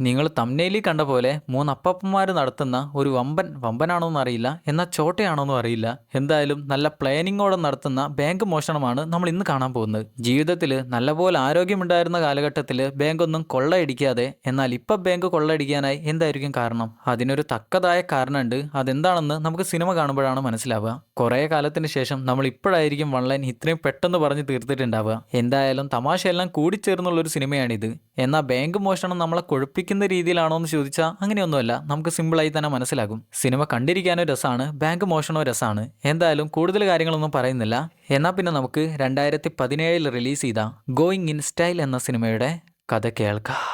നിങ്ങൾ തമ്നയിലിൽ കണ്ട പോലെ മൂന്ന് അപ്പപ്പന്മാർ നടത്തുന്ന ഒരു വമ്പനാണോന്ന് അറിയില്ല, എന്നാൽ ചോട്ടയാണോന്നും അറിയില്ല. എന്തായാലും നല്ല പ്ലാനിങ്ങോടെ നടത്തുന്ന ബാങ്ക് മോഷണമാണ് നമ്മൾ ഇന്ന് കാണാൻ പോകുന്നത്. ജീവിതത്തിൽ നല്ലപോലെ ആരോഗ്യമുണ്ടായിരുന്ന കാലഘട്ടത്തിൽ ബാങ്കൊന്നും കൊള്ളയടിക്കാതെ, എന്നാൽ ഇപ്പം ബാങ്ക് കൊള്ളയടിക്കാനായി എന്തായിരിക്കും കാരണം? അതിനൊരു തക്കതായ കാരണമുണ്ട്. അതെന്താണെന്ന് നമുക്ക് സിനിമ കാണുമ്പോഴാണ് മനസ്സിലാവുക. കുറേ കാലത്തിന് ശേഷം നമ്മൾ ഇപ്പോഴായിരിക്കും വൺലൈൻ ഇത്രയും പെട്ടെന്ന് പറഞ്ഞ് തീർത്തിട്ടുണ്ടാവുക. എന്തായാലും തമാശയെല്ലാം കൂടിച്ചേർന്നുള്ളൊരു സിനിമയാണിത്. എന്നാൽ ബാങ്ക് മോഷണം നമ്മളെ കൊഴുപ്പിക്കുന്ന രീതിയിലാണോ എന്ന് ചോദിച്ചാൽ അങ്ങനെയൊന്നുമല്ല. നമുക്ക് സിമ്പിളായി തന്നെ മനസ്സിലാകും. സിനിമ കണ്ടിരിക്കാനോ രസമാണ്, ബാങ്ക് മോഷണോ രസമാണ്. എന്തായാലും കൂടുതൽ കാര്യങ്ങളൊന്നും പറയുന്നില്ല. എന്നാൽ പിന്നെ നമുക്ക് 2017 റിലീസ് ചെയ്ത ഗോയിങ് ഇൻ സ്റ്റൈൽ എന്ന സിനിമയുടെ കഥ കേൾക്കാം.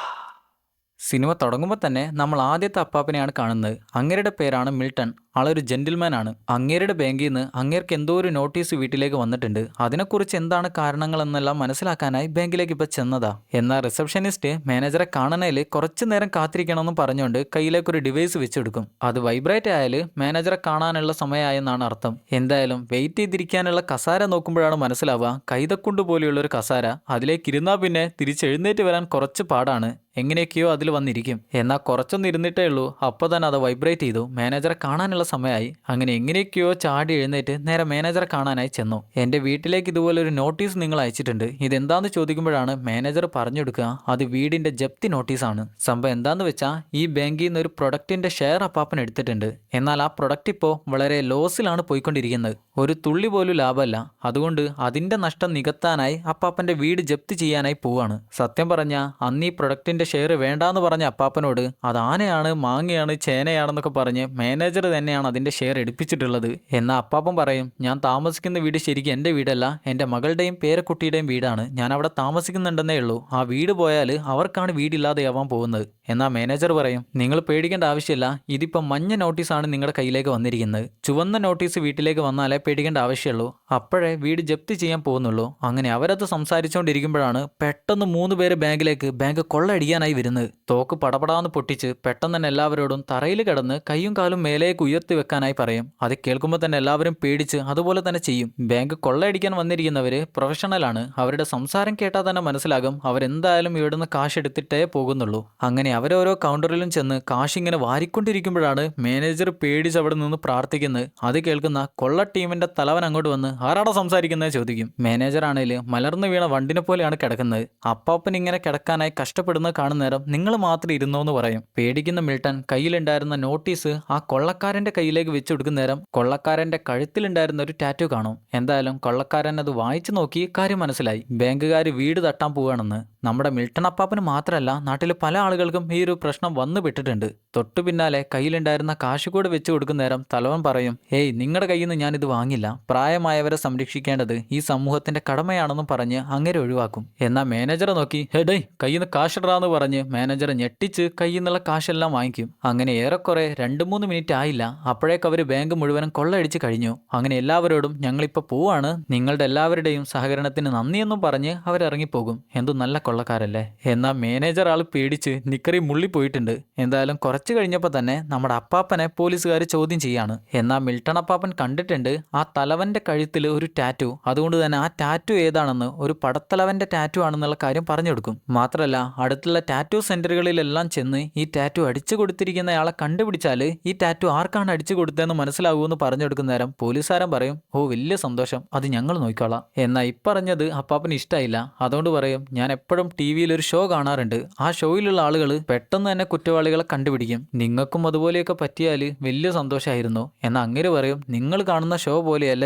സിനിമ തുടങ്ങുമ്പോൾ തന്നെ നമ്മൾ ആദ്യത്തെ അപ്പാപ്പനെയാണ് കാണുന്നത്. അങ്ങേരുടെ പേരാണ് മിൽട്ടൺ. ആളൊരു ജെന്റിൽമാൻ ആണ്. അങ്ങേരുടെ ബാങ്കിൽ നിന്ന് അങ്ങേർക്ക് എന്തോ ഒരു നോട്ടീസ് വീട്ടിലേക്ക് വന്നിട്ടുണ്ട്. അതിനെക്കുറിച്ച് എന്താണ് കാരണങ്ങളെന്നെല്ലാം മനസ്സിലാക്കാനായി ബാങ്കിലേക്ക് ഇപ്പോൾ ചെന്നതാ. എന്നാൽ റിസപ്ഷനിസ്റ്റ് മാനേജറെ കാണണേൽ കുറച്ചു നേരം കാത്തിരിക്കണമെന്ന് പറഞ്ഞുകൊണ്ട് കയ്യിലേക്കൊരു ഡിവൈസ് വെച്ചെടുക്കും. അത് വൈബ്രേറ്റ് ആയാൽ മാനേജറെ കാണാനുള്ള സമയമായെന്നാണ് അർത്ഥം. എന്തായാലും വെയിറ്റ് ചെയ്തിരിക്കാനുള്ള കസാര നോക്കുമ്പോഴാണ് മനസ്സിലാവുക, കൈതക്കുണ്ട് പോലെയുള്ളൊരു കസാര. അതിലേക്ക് ഇരുന്നാൽ പിന്നെ തിരിച്ചെഴുന്നേറ്റ് വരാൻ കുറച്ച് പാടാണ്. എങ്ങനെയൊക്കെയോ അതിൽ വന്നിരിക്കും. എന്നാൽ കുറച്ചൊന്നും ഇരുന്നിട്ടേ ഉള്ളൂ, അപ്പോൾ തന്നെ അത് വൈബ്രേറ്റ് ചെയ്തു. മാനേജറെ കാണാനുള്ള സമയമായി. അങ്ങനെ എങ്ങനെയൊക്കെയോ ചാടി എഴുന്നേറ്റ് നേരെ മാനേജറെ കാണാനായി ചെന്നു. എൻ്റെ വീട്ടിലേക്ക് ഇതുപോലെ ഒരു നോട്ടീസ് നിങ്ങൾ അയച്ചിട്ടുണ്ട്, ഇതെന്താന്ന് ചോദിക്കുമ്പോഴാണ് മാനേജർ പറഞ്ഞു കൊടുക്കുക, അത് വീടിൻ്റെ ജപ്തി നോട്ടീസാണ്. സംഭവം എന്താന്ന് വെച്ചാൽ ഈ ബാങ്കിൽ നിന്ന് ഒരു പ്രൊഡക്റ്റിൻ്റെ ഷെയർ അപ്പാപ്പൻ എടുത്തിട്ടുണ്ട്. എന്നാൽ ആ പ്രൊഡക്റ്റ് ഇപ്പോൾ വളരെ ലോസിലാണ് പോയിക്കൊണ്ടിരിക്കുന്നത്. ഒരു തുള്ളി പോലും ലാഭമല്ല. അതുകൊണ്ട് അതിൻ്റെ നഷ്ടം നികത്താനായി അപ്പാപ്പൻ്റെ വീട് ജപ്തി ചെയ്യാനായി പോവാണ്. സത്യം പറഞ്ഞാൽ അന്ന് ഈ പ്രൊഡക്റ്റിൻ്റെ ഷെയർ വേണ്ടാന്ന് പറഞ്ഞ അപ്പാപ്പനോട് അത് ആനയാണ്, മാങ്ങയാണ്, ചേനയാണെന്നൊക്കെ പറഞ്ഞ് മാനേജർ തന്നെയാണ് അതിൻ്റെ ഷെയർ എടുപ്പിച്ചിട്ടുള്ളത്. എന്നാൽ അപ്പാപ്പൻ പറയും, ഞാൻ താമസിക്കുന്ന വീട് ശരിക്കും എൻ്റെ വീടല്ല, എൻ്റെ മകളുടെയും പേരക്കുട്ടിയുടെയും വീടാണ്. ഞാൻ അവിടെ താമസിക്കുന്നുണ്ടെന്നേ ഉള്ളൂ. ആ വീട് പോയാൽ അവർക്കാണ് വീടില്ലാതെയാവാൻ പോകുന്നത്. എന്നാൽ മാനേജർ പറയും, നിങ്ങൾ പേടിക്കേണ്ട ആവശ്യമില്ല, ഇതിപ്പം മഞ്ഞ നോട്ടീസാണ് നിങ്ങളുടെ കയ്യിലേക്ക് വന്നിരിക്കുന്നത്. ചുവന്ന നോട്ടീസ് വീട്ടിലേക്ക് വന്നാലേ പേടിക്കേണ്ട ആവശ്യമുള്ളൂ. അപ്പോഴേ വീട് ജപ്തി ചെയ്യാൻ പോകുന്നുള്ളൂ. അങ്ങനെ അവരത് സംസാരിച്ചുകൊണ്ടിരിക്കുമ്പോഴാണ് പെട്ടെന്ന് 3 പേര് ബാങ്ക് കൊള്ളയടിക്കാനായി വരുന്നത്. തോക്ക് പടപടാന്ന് പൊട്ടിച്ച് പെട്ടെന്ന് തന്നെ എല്ലാവരോടും തറയിൽ കിടന്ന് കൈയും കാലും മേലേക്ക് ഉയർത്തി വെക്കാനായി പറയും. അത് കേൾക്കുമ്പോൾ തന്നെ എല്ലാവരും പേടിച്ച് അതുപോലെ തന്നെ ചെയ്യും. ബാങ്ക് കൊള്ളയടിക്കാൻ വന്നിരിക്കുന്നവര് പ്രൊഫഷണലാണ്. അവരുടെ സംസാരം കേട്ടാൽ തന്നെ മനസ്സിലാകും അവരെന്തായാലും ഇവിടുന്ന് കാശ് എടുത്തിട്ടേ പോകുന്നുള്ളൂ. അങ്ങനെ അവരോരോ കൗണ്ടറിലും ചെന്ന് കാശ് ഇങ്ങനെ വാരിക്കൊണ്ടിരിക്കുമ്പോഴാണ് മാനേജർ പേടിച്ച് അവിടെ നിന്ന് പ്രാർത്ഥിക്കുന്നത്. അത് കേൾക്കുന്ന കൊള്ള ടീമിന്റെ തലവൻ അങ്ങോട്ട് വന്ന് ആരാടാ സംസാരിക്കുന്നത് ചോദിക്കും. മാനേജർ ആണേല് മലർന്നു വീണ വണ്ടിനെ പോലെയാണ് കിടക്കുന്നത്. അപ്പാപ്പൻ ഇങ്ങനെ കിടക്കാനായി കഷ്ടപ്പെടുന്നത് കാണുന്ന നേരം നിങ്ങൾ മാത്രം ഇരുന്നോന്ന് പറയും. പേടിക്കുന്ന മിൽട്ടൺ കയ്യിലുണ്ടായിരുന്ന നോട്ടീസ് ആ കൊള്ളക്കാരന്റെ കയ്യിലേക്ക് വെച്ചു കൊടുക്കുന്ന നേരം കൊള്ളക്കാരന്റെ കഴുത്തിലുണ്ടായിരുന്ന ഒരു ടാറ്റു കാണും. എന്തായാലും കൊള്ളക്കാരൻ അത് വായിച്ചു നോക്കി കാര്യം മനസ്സിലായി. ബാങ്കുകാർ വീട് തട്ടാൻ പോവുകയാണെന്ന്. നമ്മുടെ മിൽട്ടൺ അപ്പാപ്പന് മാത്രമല്ല, നാട്ടിൽ പല ആളുകൾക്കും ഈ ഒരു പ്രശ്നം വന്നു പെട്ടിട്ടുണ്ട്. തൊട്ടു പിന്നാലെ കയ്യിലുണ്ടായിരുന്ന കാശ് കൂടെ വെച്ചു കൊടുക്കുന്ന നേരം തലവൻ പറയും, ഏയ് നിങ്ങളുടെ കയ്യിൽ നിന്ന് ഞാനിത് വാങ്ങില്ല, പ്രായമായവരെ സംരക്ഷിക്കേണ്ടത് ഈ സമൂഹത്തിന്റെ കടമയാണെന്നും പറഞ്ഞ് അങ്ങനെ ഒഴിവാക്കും. എന്നാൽ മാനേജറെ നോക്കി, ഹെഡേ കയ്യിൽ നിന്ന് കാശിടാന്ന് പറഞ്ഞ് മാനേജറെ ഞെട്ടിച്ച് കയ്യിൽ നിന്നുള്ള കാശെല്ലാം വാങ്ങിക്കും. അങ്ങനെ ഏറെക്കുറെ 2-3 മിനിറ്റ് ആയില്ല, അപ്പോഴേക്ക് അവർ ബാങ്ക് മുഴുവനും കൊള്ളയടിച്ച് കഴിഞ്ഞു. അങ്ങനെ എല്ലാവരോടും ഞങ്ങളിപ്പോൾ പോവാണ്, നിങ്ങളുടെ എല്ലാവരുടെയും സഹകരണത്തിന് നന്ദിയെന്നും പറഞ്ഞ് അവരിറങ്ങിപ്പോകും. എന്തു നല്ല കൊള്ളക്കാരല്ലേ. എന്നാൽ മാനേജർ ആൾ പേടിച്ച് നിക്കറി മുള്ളി പോയിട്ടുണ്ട്. എന്തായാലും കുറച്ച് കഴിഞ്ഞപ്പോൾ തന്നെ നമ്മുടെ അപ്പാപ്പനെ പോലീസുകാർ ചോദ്യം ചെയ്യാണ്. എന്നാൽ മിൽട്ടൺ അപ്പാപ്പൻ കണ്ടിട്ടുണ്ട് ആ തലവന്റെ കഴുത്തിൽ ഒരു ടാറ്റു. അതുകൊണ്ട് തന്നെ ആ ടാറ്റു ഏതാണെന്ന്, ഒരു പടത്തലവന്റെ ടാറ്റു ആണെന്നുള്ള കാര്യം പറഞ്ഞു കൊടുക്കും. മാത്രമല്ല അടുത്തുള്ള ടാറ്റു സെന്ററുകളിലെല്ലാം ചെന്ന് ഈ ടാറ്റു അടിച്ചു കൊടുത്തിരിക്കുന്നയാളെ കണ്ടുപിടിച്ചാൽ ഈ ടാറ്റു ആർക്കാണ് അടിച്ചു കൊടുത്തതെന്ന് മനസ്സിലാകുമെന്ന് പറഞ്ഞു കൊടുക്കുന്ന നേരം പോലീസുകാരൻ പറയും, ഓ വലിയ സന്തോഷം, അത് ഞങ്ങൾ നോക്കിക്കോളാം. എന്നാൽ ഇപ്പറഞ്ഞത് അപ്പാപ്പന് ഇഷ്ടമായില്ല. അതുകൊണ്ട് പറയും, ഞാൻ എപ്പോഴും TV-യിൽ ഒരു ഷോ കാണാറുണ്ട്, ആ ഷോയിലുള്ള ആളുകൾ പെട്ടെന്ന് തന്നെ കുറ്റവാളികളെ കണ്ടുപിടിക്കും, നിങ്ങൾക്കും അതുപോലെയൊക്കെ പറ്റിയാൽ വലിയ സന്തോഷമായിരുന്നു. എന്നാൽ അങ്ങനെ പറയും, നിങ്ങൾ കാണുന്ന ഷോ പോലെയല്ല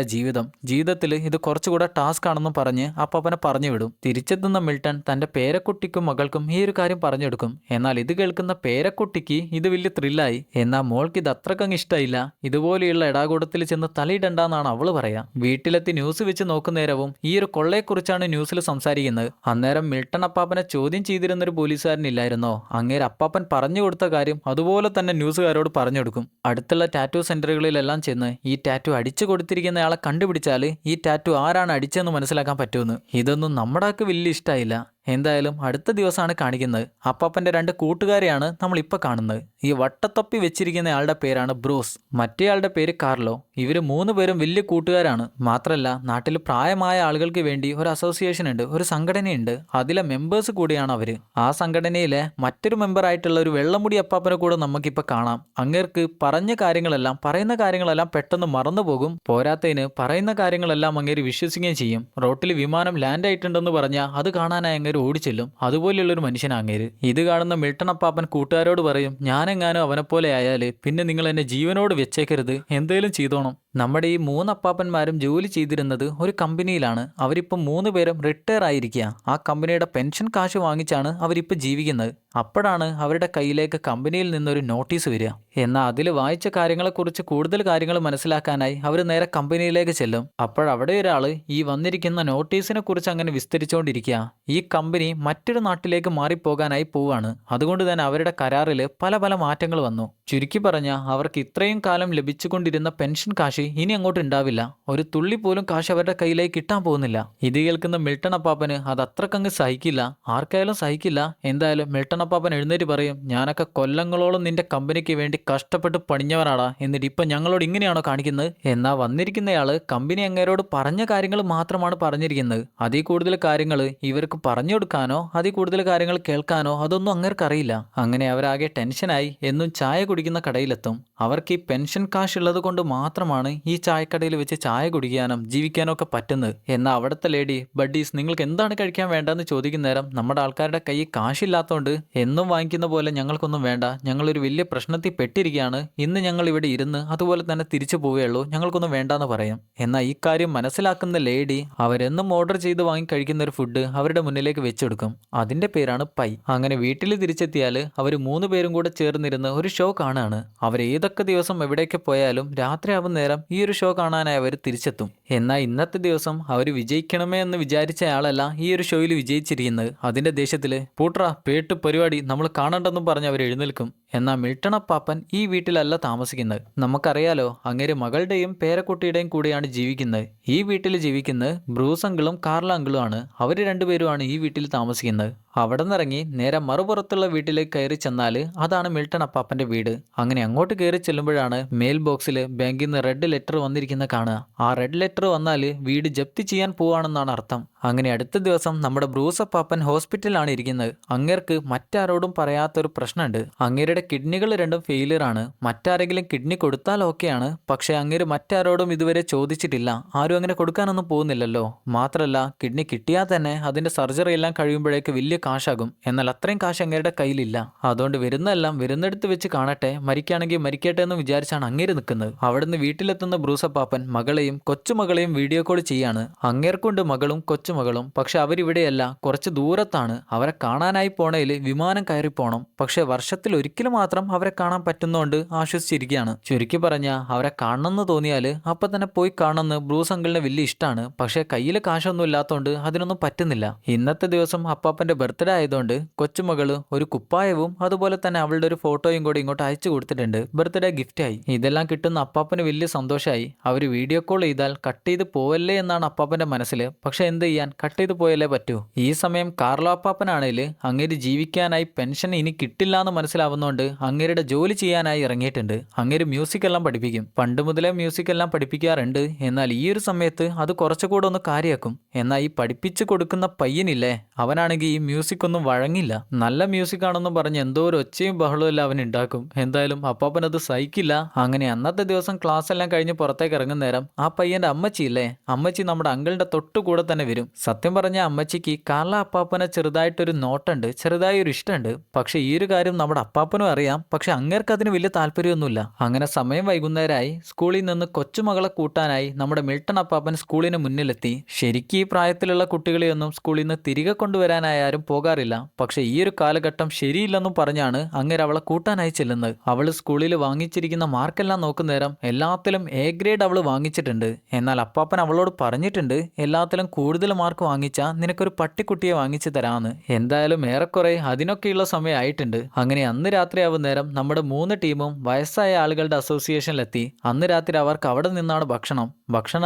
ജീവിതത്തിൽ ഇത് കുറച്ചുകൂടെ ടാസ്ക് ആണെന്ന് പറഞ്ഞ് അപ്പാപ്പനെ പറഞ്ഞു വിടും. തിരിച്ചെത്തുന്ന മിൽട്ടൺ തന്റെ പേരക്കുട്ടിക്കും മകൾക്കും ഈ ഒരു കാര്യം പറഞ്ഞെടുക്കും. എന്നാൽ ഇത് കേൾക്കുന്ന പേരക്കുട്ടിക്ക് ഇത് വലിയ ത്രില്ലായി. എന്നാൽ മോൾക്ക് ഇത് അത്രക്കങ്ങ് ഇഷ്ടമായില്ല. ഇതുപോലെയുള്ള ഇടാകൂടത്തിൽ ചെന്ന് തലയിടണ്ടെന്നാണ് അവള് പറയാ. വീട്ടിലെത്തി ന്യൂസ് വെച്ച് നോക്കുന്നേരവും ഈ ഒരു കൊള്ളയെക്കുറിച്ചാണ് ന്യൂസിൽ സംസാരിക്കുന്നത്. അന്നേരം മിൽട്ടൺ അപ്പാപ്പനെ ചോദ്യം ചെയ്തിരുന്നൊരു പോലീസുകാരനില്ലായിരുന്നോ, അങ്ങേര് അപ്പാപ്പൻ പറഞ്ഞു കൊടുത്ത കാര്യം അതുപോലെ തന്നെ ന്യൂസുകാരോട് പറഞ്ഞു കൊടുക്കും. അടുത്തുള്ള ടാറ്റു സെന്ററുകളിലെല്ലാം ചെന്ന് ഈ ടാറ്റു അടിച്ചു കൊടുത്തിരിക്കുന്നയാളെ കണ്ടുപിടിച്ചാൽ ഈ ടാറ്റു ആരാണ് അടിച്ചതെന്ന് മനസ്സിലാക്കാൻ പറ്റുമെന്ന്. ഇതൊന്നും നമ്മുടെ ആൾക്ക് വലിയ ഇഷ്ടമായില്ല. എന്തായാലും അടുത്ത ദിവസമാണ് കാണിക്കുന്നത്. അപ്പാപ്പന്റെ 2 കൂട്ടുകാരെയാണ് നമ്മൾ ഇപ്പൊ കാണുന്നത്. ഈ വട്ടത്തൊപ്പി വെച്ചിരിക്കുന്ന ആളുടെ പേരാണ് ബ്രൂസ്, മറ്റേയാളുടെ പേര് കാർലോ. ഇവര് 3 പേരും വലിയ കൂട്ടുകാരാണ്. മാത്രല്ല നാട്ടിൽ പ്രായമായ ആളുകൾക്ക് വേണ്ടി ഒരു അസോസിയേഷൻ ഉണ്ട്, ഒരു സംഘടനയുണ്ട്. അതിലെ മെമ്പേഴ്സ് കൂടിയാണ് അവര്. ആ സംഘടനയിലെ മറ്റൊരു മെമ്പർ ആയിട്ടുള്ള ഒരു വെള്ളമുടി അപ്പാപ്പനെ കൂടെ നമുക്കിപ്പോൾ കാണാം. അങ്ങേർക്ക് പറയുന്ന കാര്യങ്ങളെല്ലാം പെട്ടെന്ന് മറന്നുപോകും. പോരാത്തതിന് പറയുന്ന കാര്യങ്ങളെല്ലാം അങ്ങേര് വിശ്വസിക്കുകയും ചെയ്യും. റോട്ടിൽ വിമാനം ലാൻഡ് ആയിട്ടുണ്ടെന്ന് പറഞ്ഞാൽ അത് കാണാനായി അങ്ങേര് ഓടിച്ചെല്ലും. അതുപോലെയുള്ളൊരു മനുഷ്യനാണ് അങ്ങേര്. ഇത് കാണുന്ന മിൽട്ടൺ അപ്പാപ്പൻ കൂട്ടുകാരോട് പറയും, ഞാനെങ്ങാനും അവനെപ്പോലെ ആയാല് പിന്നെ നിങ്ങൾ എന്നെ ജീവനോട് വെച്ചേക്കരുത്, എന്തേലും ചെയ്തോണം. നമ്മുടെ ഈ 3 അപ്പാപ്പന്മാരും ജോലി ചെയ്തിരുന്നത് ഒരു കമ്പനിയിലാണ്. അവരിപ്പം 3 പേരും റിട്ടയർ ആയിരിക്കുക. ആ കമ്പനിയുടെ പെൻഷൻ കാശ് വാങ്ങിച്ചാണ് അവരിപ്പോൾ ജീവിക്കുന്നത്. അപ്പോഴാണ് അവരുടെ കയ്യിലേക്ക് കമ്പനിയിൽ നിന്നൊരു നോട്ടീസ് വരിക. എന്നാൽ അതിൽ വായിച്ച കാര്യങ്ങളെക്കുറിച്ച് കൂടുതൽ കാര്യങ്ങൾ മനസ്സിലാക്കാനായി അവർ നേരെ കമ്പനിയിലേക്ക് ചെല്ലും. അപ്പോഴവിടെ ഒരാൾ ഈ വന്നിരിക്കുന്ന നോട്ടീസിനെ കുറിച്ച് അങ്ങനെ വിസ്തരിച്ചുകൊണ്ടിരിക്കുക. ഈ കമ്പനി മറ്റൊരു നാട്ടിലേക്ക് മാറിപ്പോകാനായി പോവാണ്. അതുകൊണ്ട് തന്നെ അവരുടെ കരാറിൽ പല പല മാറ്റങ്ങൾ വന്നു. ചുരുക്കി പറഞ്ഞാൽ അവർക്ക് ഇത്രയും കാലം ലഭിച്ചുകൊണ്ടിരുന്ന പെൻഷൻ കാശ് ഇനി അങ്ങോട്ട് ഉണ്ടാവില്ല. ഒരു തുള്ളി പോലും കാശ് അവരുടെ കയ്യിലേക്ക് കിട്ടാൻ പോകുന്നില്ല. ഇത് കേൾക്കുന്ന മിൽട്ടൺ അപ്പാപ്പന് അത് അത്രക്കങ്ങ് സഹിക്കില്ല. ആർക്കായാലും സഹിക്കില്ല. എന്തായാലും മിൽട്ടൺ അപ്പാപ്പൻ എഴുന്നേറ്റ് പറയും, ഞാനൊക്കെ കൊല്ലങ്ങളോളം നിന്റെ കമ്പനിക്ക് വേണ്ടി കഷ്ടപ്പെട്ട് പണിഞ്ഞവനാടാ, എന്നിട്ട് ഇപ്പം ഞങ്ങളോട് ഇങ്ങനെയാണോ കാണിക്കുന്നത്? എന്നാ വന്നിരിക്കുന്നയാള് കമ്പനി അങ്ങേരോട് പറഞ്ഞ കാര്യങ്ങൾ മാത്രമാണ് പറഞ്ഞിരിക്കുന്നത്. അതിൽ കൂടുതൽ കാര്യങ്ങൾ ഇവർക്ക് പറഞ്ഞു കൊടുക്കാനോ അതിൽ കൂടുതൽ കാര്യങ്ങൾ കേൾക്കാനോ അതൊന്നും അങ്ങേർക്കറിയില്ല. അങ്ങനെ അവരാകെ ടെൻഷനായി എന്നും ചായ കുടിക്കുന്ന കടയിലെത്തും. അവർക്ക് ഈ പെൻഷൻ കാശ് ഉള്ളത് കൊണ്ട് മാത്രമാണ് ഈ ചായക്കടയിൽ വെച്ച് ചായ കുടിക്കാനും ജീവിക്കാനും ഒക്കെ പറ്റുന്നത്. എന്നാൽ അവിടുത്തെ ലേഡി, ബഡ്ഡീസ് നിങ്ങൾക്ക് എന്താണ് കഴിക്കാൻ വേണ്ടെന്ന് ചോദിക്കുന്ന നേരം നമ്മുടെ ആൾക്കാരുടെ കയ്യിൽ കാശില്ലാത്തതുകൊണ്ട് എന്നും വാങ്ങിക്കുന്ന പോലെ ഞങ്ങൾക്കൊന്നും വേണ്ട, ഞങ്ങളൊരു വലിയ പ്രശ്നത്തിൽ പെട്ടിരിക്കുകയാണ്, ഇന്ന് ഞങ്ങൾ ഇവിടെ ഇരുന്ന് അതുപോലെ തന്നെ തിരിച്ചു പോവുകയുള്ളൂ, ഞങ്ങൾക്കൊന്നും വേണ്ടാന്ന് പറയും. എന്നാൽ ഈ കാര്യം മനസ്സിലാക്കുന്ന ലേഡി അവരെന്നും ഓർഡർ ചെയ്ത് വാങ്ങി കഴിക്കുന്ന ഒരു ഫുഡ് അവരുടെ മുന്നിലേക്ക് വെച്ചെടുക്കും. അതിന്റെ പേരാണ് പൈ. അങ്ങനെ വീട്ടിൽ തിരിച്ചെത്തിയാൽ അവർ 3 പേരും കൂടെ ചേർന്നിരുന്ന് ഒരു ഷോ കാണുകയാണ്. അവർ ഏതൊക്കെ ദിവസം എവിടേക്ക് പോയാലും രാത്രിയാവുന്ന നേരം ഈ ഒരു ഷോ കാണാനായി അവർ തിരിച്ചെത്തും. എന്നാൽ ഇന്നത്തെ ദിവസം അവർ വിജയിക്കണമേ എന്ന് വിചാരിച്ച ആളല്ല ഈ ഒരു ഷോയിൽ വിജയിച്ചിരിക്കുന്നത്. അതിന്റെ ദേഷ്യത്തില് പൂട്ര പേട്ട് പരിപാടി നമ്മൾ കാണണ്ടെന്നും പറഞ്ഞ് അവർ എഴുന്നേൽക്കും. എന്നാൽ മിൽട്ടൺ അപ്പാപ്പൻ ഈ വീട്ടിലല്ല താമസിക്കുന്നത്. നമുക്കറിയാലോ, അങ്ങേര് മകളുടെയും പേരക്കുട്ടിയുടെയും കൂടെയാണ് ജീവിക്കുന്നത്. ഈ വീട്ടിൽ ജീവിക്കുന്നത് ബ്രൂസ് അങ്കിളും കാർല അങ്കിളും ആണ്. അവർ 2 പേരുമാണ് ഈ വീട്ടിൽ താമസിക്കുന്നത്. അവിടെ നിന്നിറങ്ങി നേരെ മറുപുറത്തുള്ള വീട്ടിലേക്ക് കയറി ചെന്നാൽ അതാണ് മിൽട്ടൺ അപ്പാപ്പന്റെ വീട്. അങ്ങനെ അങ്ങോട്ട് കയറി ചെല്ലുമ്പോഴാണ് മെയിൽ ബോക്സിൽ ബാങ്കിൽ നിന്ന് റെഡ് ലെറ്റർ വന്നിരിക്കുന്ന കാണുക. ആ റെഡ് ലെറ്റർ വന്നാൽ വീട് ജപ്തി ചെയ്യാൻ പോവാണെന്നാണ് അർത്ഥം. അങ്ങനെ അടുത്ത ദിവസം നമ്മുടെ ബ്രൂസ് അപ്പാപ്പൻ ഹോസ്പിറ്റലിലാണ് ഇരിക്കുന്നത്. അങ്ങേർക്ക് മറ്റാരോടും പറയാത്തൊരു പ്രശ്നമുണ്ട്. അങ്ങേരുടെ കിഡ്നികൾ 2 ഫെയിലിയർ ആണ്. മറ്റാരെങ്കിലും കിഡ്നി കൊടുത്താൽ ഓക്കെയാണ്. പക്ഷെ അങ്ങേര് മറ്റാരോടും ഇതുവരെ ചോദിച്ചിട്ടില്ല. ആരും അങ്ങനെ കൊടുക്കാനൊന്നും പോകുന്നില്ലല്ലോ. മാത്രമല്ല കിഡ്നി കിട്ടിയാൽ തന്നെ അതിന്റെ സർജറി എല്ലാം കഴിയുമ്പോഴേക്ക് വലിയ കാശാകും. എന്നാൽ അത്രയും കാശ് അങ്ങേരുടെ കയ്യിലില്ല. അതുകൊണ്ട് വരുന്നെല്ലാം വരുന്നിടത്ത് വെച്ച് കാണട്ടെ, മരിക്കുകയാണെങ്കിൽ മരിക്കട്ടെ എന്ന് വിചാരിച്ചാണ് അങ്ങേര് നിൽക്കുന്നത്. അവിടുന്ന് വീട്ടിലെത്തുന്ന ബ്രൂസ് അപ്പാപ്പൻ മകളെയും കൊച്ചുമകളെയും വീഡിയോ കോൾ ചെയ്യാണ്. അങ്ങേർക്കുണ്ട് മകളും കൊച്ചുമകളും. പക്ഷെ അവരിവിടെയല്ല, കുറച്ച് ദൂരത്താണ്. അവരെ കാണാനായി പോണേൽ വിമാനം കയറി പോണം. പക്ഷെ വർഷത്തിൽ ഒരിക്കൽ മാത്രം അവരെ കാണാൻ പറ്റുന്നതുകൊണ്ട് ആശ്വസിച്ചിരിക്കുകയാണ്. ചുരുക്കി പറഞ്ഞാൽ അവരെ കാണണമെന്ന് തോന്നിയാൽ അപ്പൊ തന്നെ പോയി കാണണമെന്ന് ബ്രൂസ് അങ്കിളിന് വലിയ ഇഷ്ടമാണ്. പക്ഷെ കയ്യിൽ കാശൊന്നും ഇല്ലാത്തതുകൊണ്ട് അതിനൊന്നും പറ്റുന്നില്ല. ഇന്നത്തെ ദിവസം അപ്പാപ്പന്റെ ബർത്ത്ഡേ ആയതുകൊണ്ട് കൊച്ചുമകള് ഒരു കുപ്പായവും അതുപോലെ തന്നെ അവളുടെ ഒരു ഫോട്ടോയും കൂടി ഇങ്ങോട്ട് അയച്ചു കൊടുത്തിട്ടുണ്ട്, ബർത്ത്ഡേ ഗിഫ്റ്റായി. ഇതെല്ലാം കിട്ടുന്ന അപ്പാപ്പന് വലിയ സന്തോഷമായി. അവർ വീഡിയോ കോൾ ചെയ്താൽ കട്ട് ചെയ്ത് പോവല്ലേ എന്നാണ് അപ്പാപ്പന്റെ മനസ്സിൽ. പക്ഷെ എന്ത് ചെയ്യാൻ, കട്ട് ചെയ്ത് പോയല്ലേ പറ്റൂ. ഈ സമയം കാർലോ അപ്പാപ്പനാണേല് അങ്ങേര് ജീവിക്കാനായി പെൻഷൻ ഇനി കിട്ടില്ല എന്ന് മനസ്സിലാവുന്നതുകൊണ്ട് അങ്ങേരുടെ ജോലി ചെയ്യാനായി ഇറങ്ങിയിട്ടുണ്ട്. അങ്ങേര് മ്യൂസിക് എല്ലാം പഠിപ്പിക്കും. പണ്ട് മുതലേ മ്യൂസിക് എല്ലാം പഠിപ്പിക്കാറുണ്ട്. എന്നാൽ ഈ ഒരു സമയത്ത് അത് കുറച്ചുകൂടെ ഒന്ന് കാര്യമാക്കും. എന്നാൽ ഈ പഠിപ്പിച്ചു കൊടുക്കുന്ന പയ്യനില്ലേ, അവനാണെങ്കിൽ ഈ മ്യൂസിക് ഒന്നും വഴങ്ങില്ല. നല്ല മ്യൂസിക് ആണെന്ന് പറഞ്ഞ് എന്തോ ഒരു ഒച്ചയും ബഹളവും എല്ലാം അവൻ ഉണ്ടാക്കും. എന്തായാലും അപ്പാപ്പൻ അത് സഹിക്കില്ല. അങ്ങനെ അന്നത്തെ ദിവസം ക്ലാസ് എല്ലാം കഴിഞ്ഞ് പുറത്തേക്ക് ഇറങ്ങുന്ന നേരം ആ പയ്യന്റെ അമ്മച്ചിയില്ലേ, അമ്മച്ചി നമ്മുടെ അങ്കിളിന്റെ തൊട്ടുകൂടെ തന്നെ വരും. സത്യം പറഞ്ഞ അമ്മച്ചിക്ക് കാർല അപ്പാപ്പനെ ചെറുതായിട്ടൊരു നോട്ടുണ്ട്, ചെറുതായി ഒരു ഇഷ്ടമുണ്ട്. പക്ഷെ ഈ ഒരു കാര്യം നമ്മുടെ അപ്പാപ്പനും അറിയാം. പക്ഷെ അങ്ങേർക്ക് അതിന് വലിയ താല്പര്യമൊന്നുമില്ല. അങ്ങനെ സമയം വൈകുന്നേരമായി. സ്കൂളിൽ നിന്ന് കൊച്ചുമകളെ കൂട്ടാനായി നമ്മുടെ മിൽട്ടൺ അപ്പാപ്പൻ സ്കൂളിന് മുന്നിലെത്തി. ശരിക്കും ഈ പ്രായത്തിലുള്ള കുട്ടികളെയൊന്നും സ്കൂളിൽ നിന്ന് തിരികെ കൊണ്ടുവരാനായി ആരും പോകാറില്ല. പക്ഷെ ഈ ഒരു കാലഘട്ടം ശരിയില്ലെന്നും പറഞ്ഞാണ് അങ്ങേര് അവളെ കൂട്ടാനായി ചെല്ലുന്നത്. അവള് സ്കൂളിൽ വാങ്ങിച്ചിരിക്കുന്ന മാർക്കെല്ലാം നോക്കുന്നേരം എല്ലാത്തിലും എ ഗ്രേഡ് അവള് വാങ്ങിച്ചിട്ടുണ്ട്. എന്നാൽ അപ്പാപ്പൻ അവളോട് പറഞ്ഞിട്ടുണ്ട്, എല്ലാത്തിലും കൂടുതൽ മാർക്ക് വാങ്ങിച്ചാൽ നിനക്കൊരു പട്ടിക്കുട്ടിയെ വാങ്ങിച്ചു തരാമെന്ന്. എന്തായാലും ഏറെക്കുറെ അതിനൊക്കെയുള്ള സമയമായിട്ടുണ്ട്. അങ്ങനെ അന്ന് രാത്രി രാത്രിയാവും നേരം നമ്മുടെ 3 ടീമും വയസ്സായ ആളുകളുടെ അസോസിയേഷനിലെത്തി. അന്ന് രാത്രി അവർക്ക് അവിടെ നിന്നാണ് ഭക്ഷണം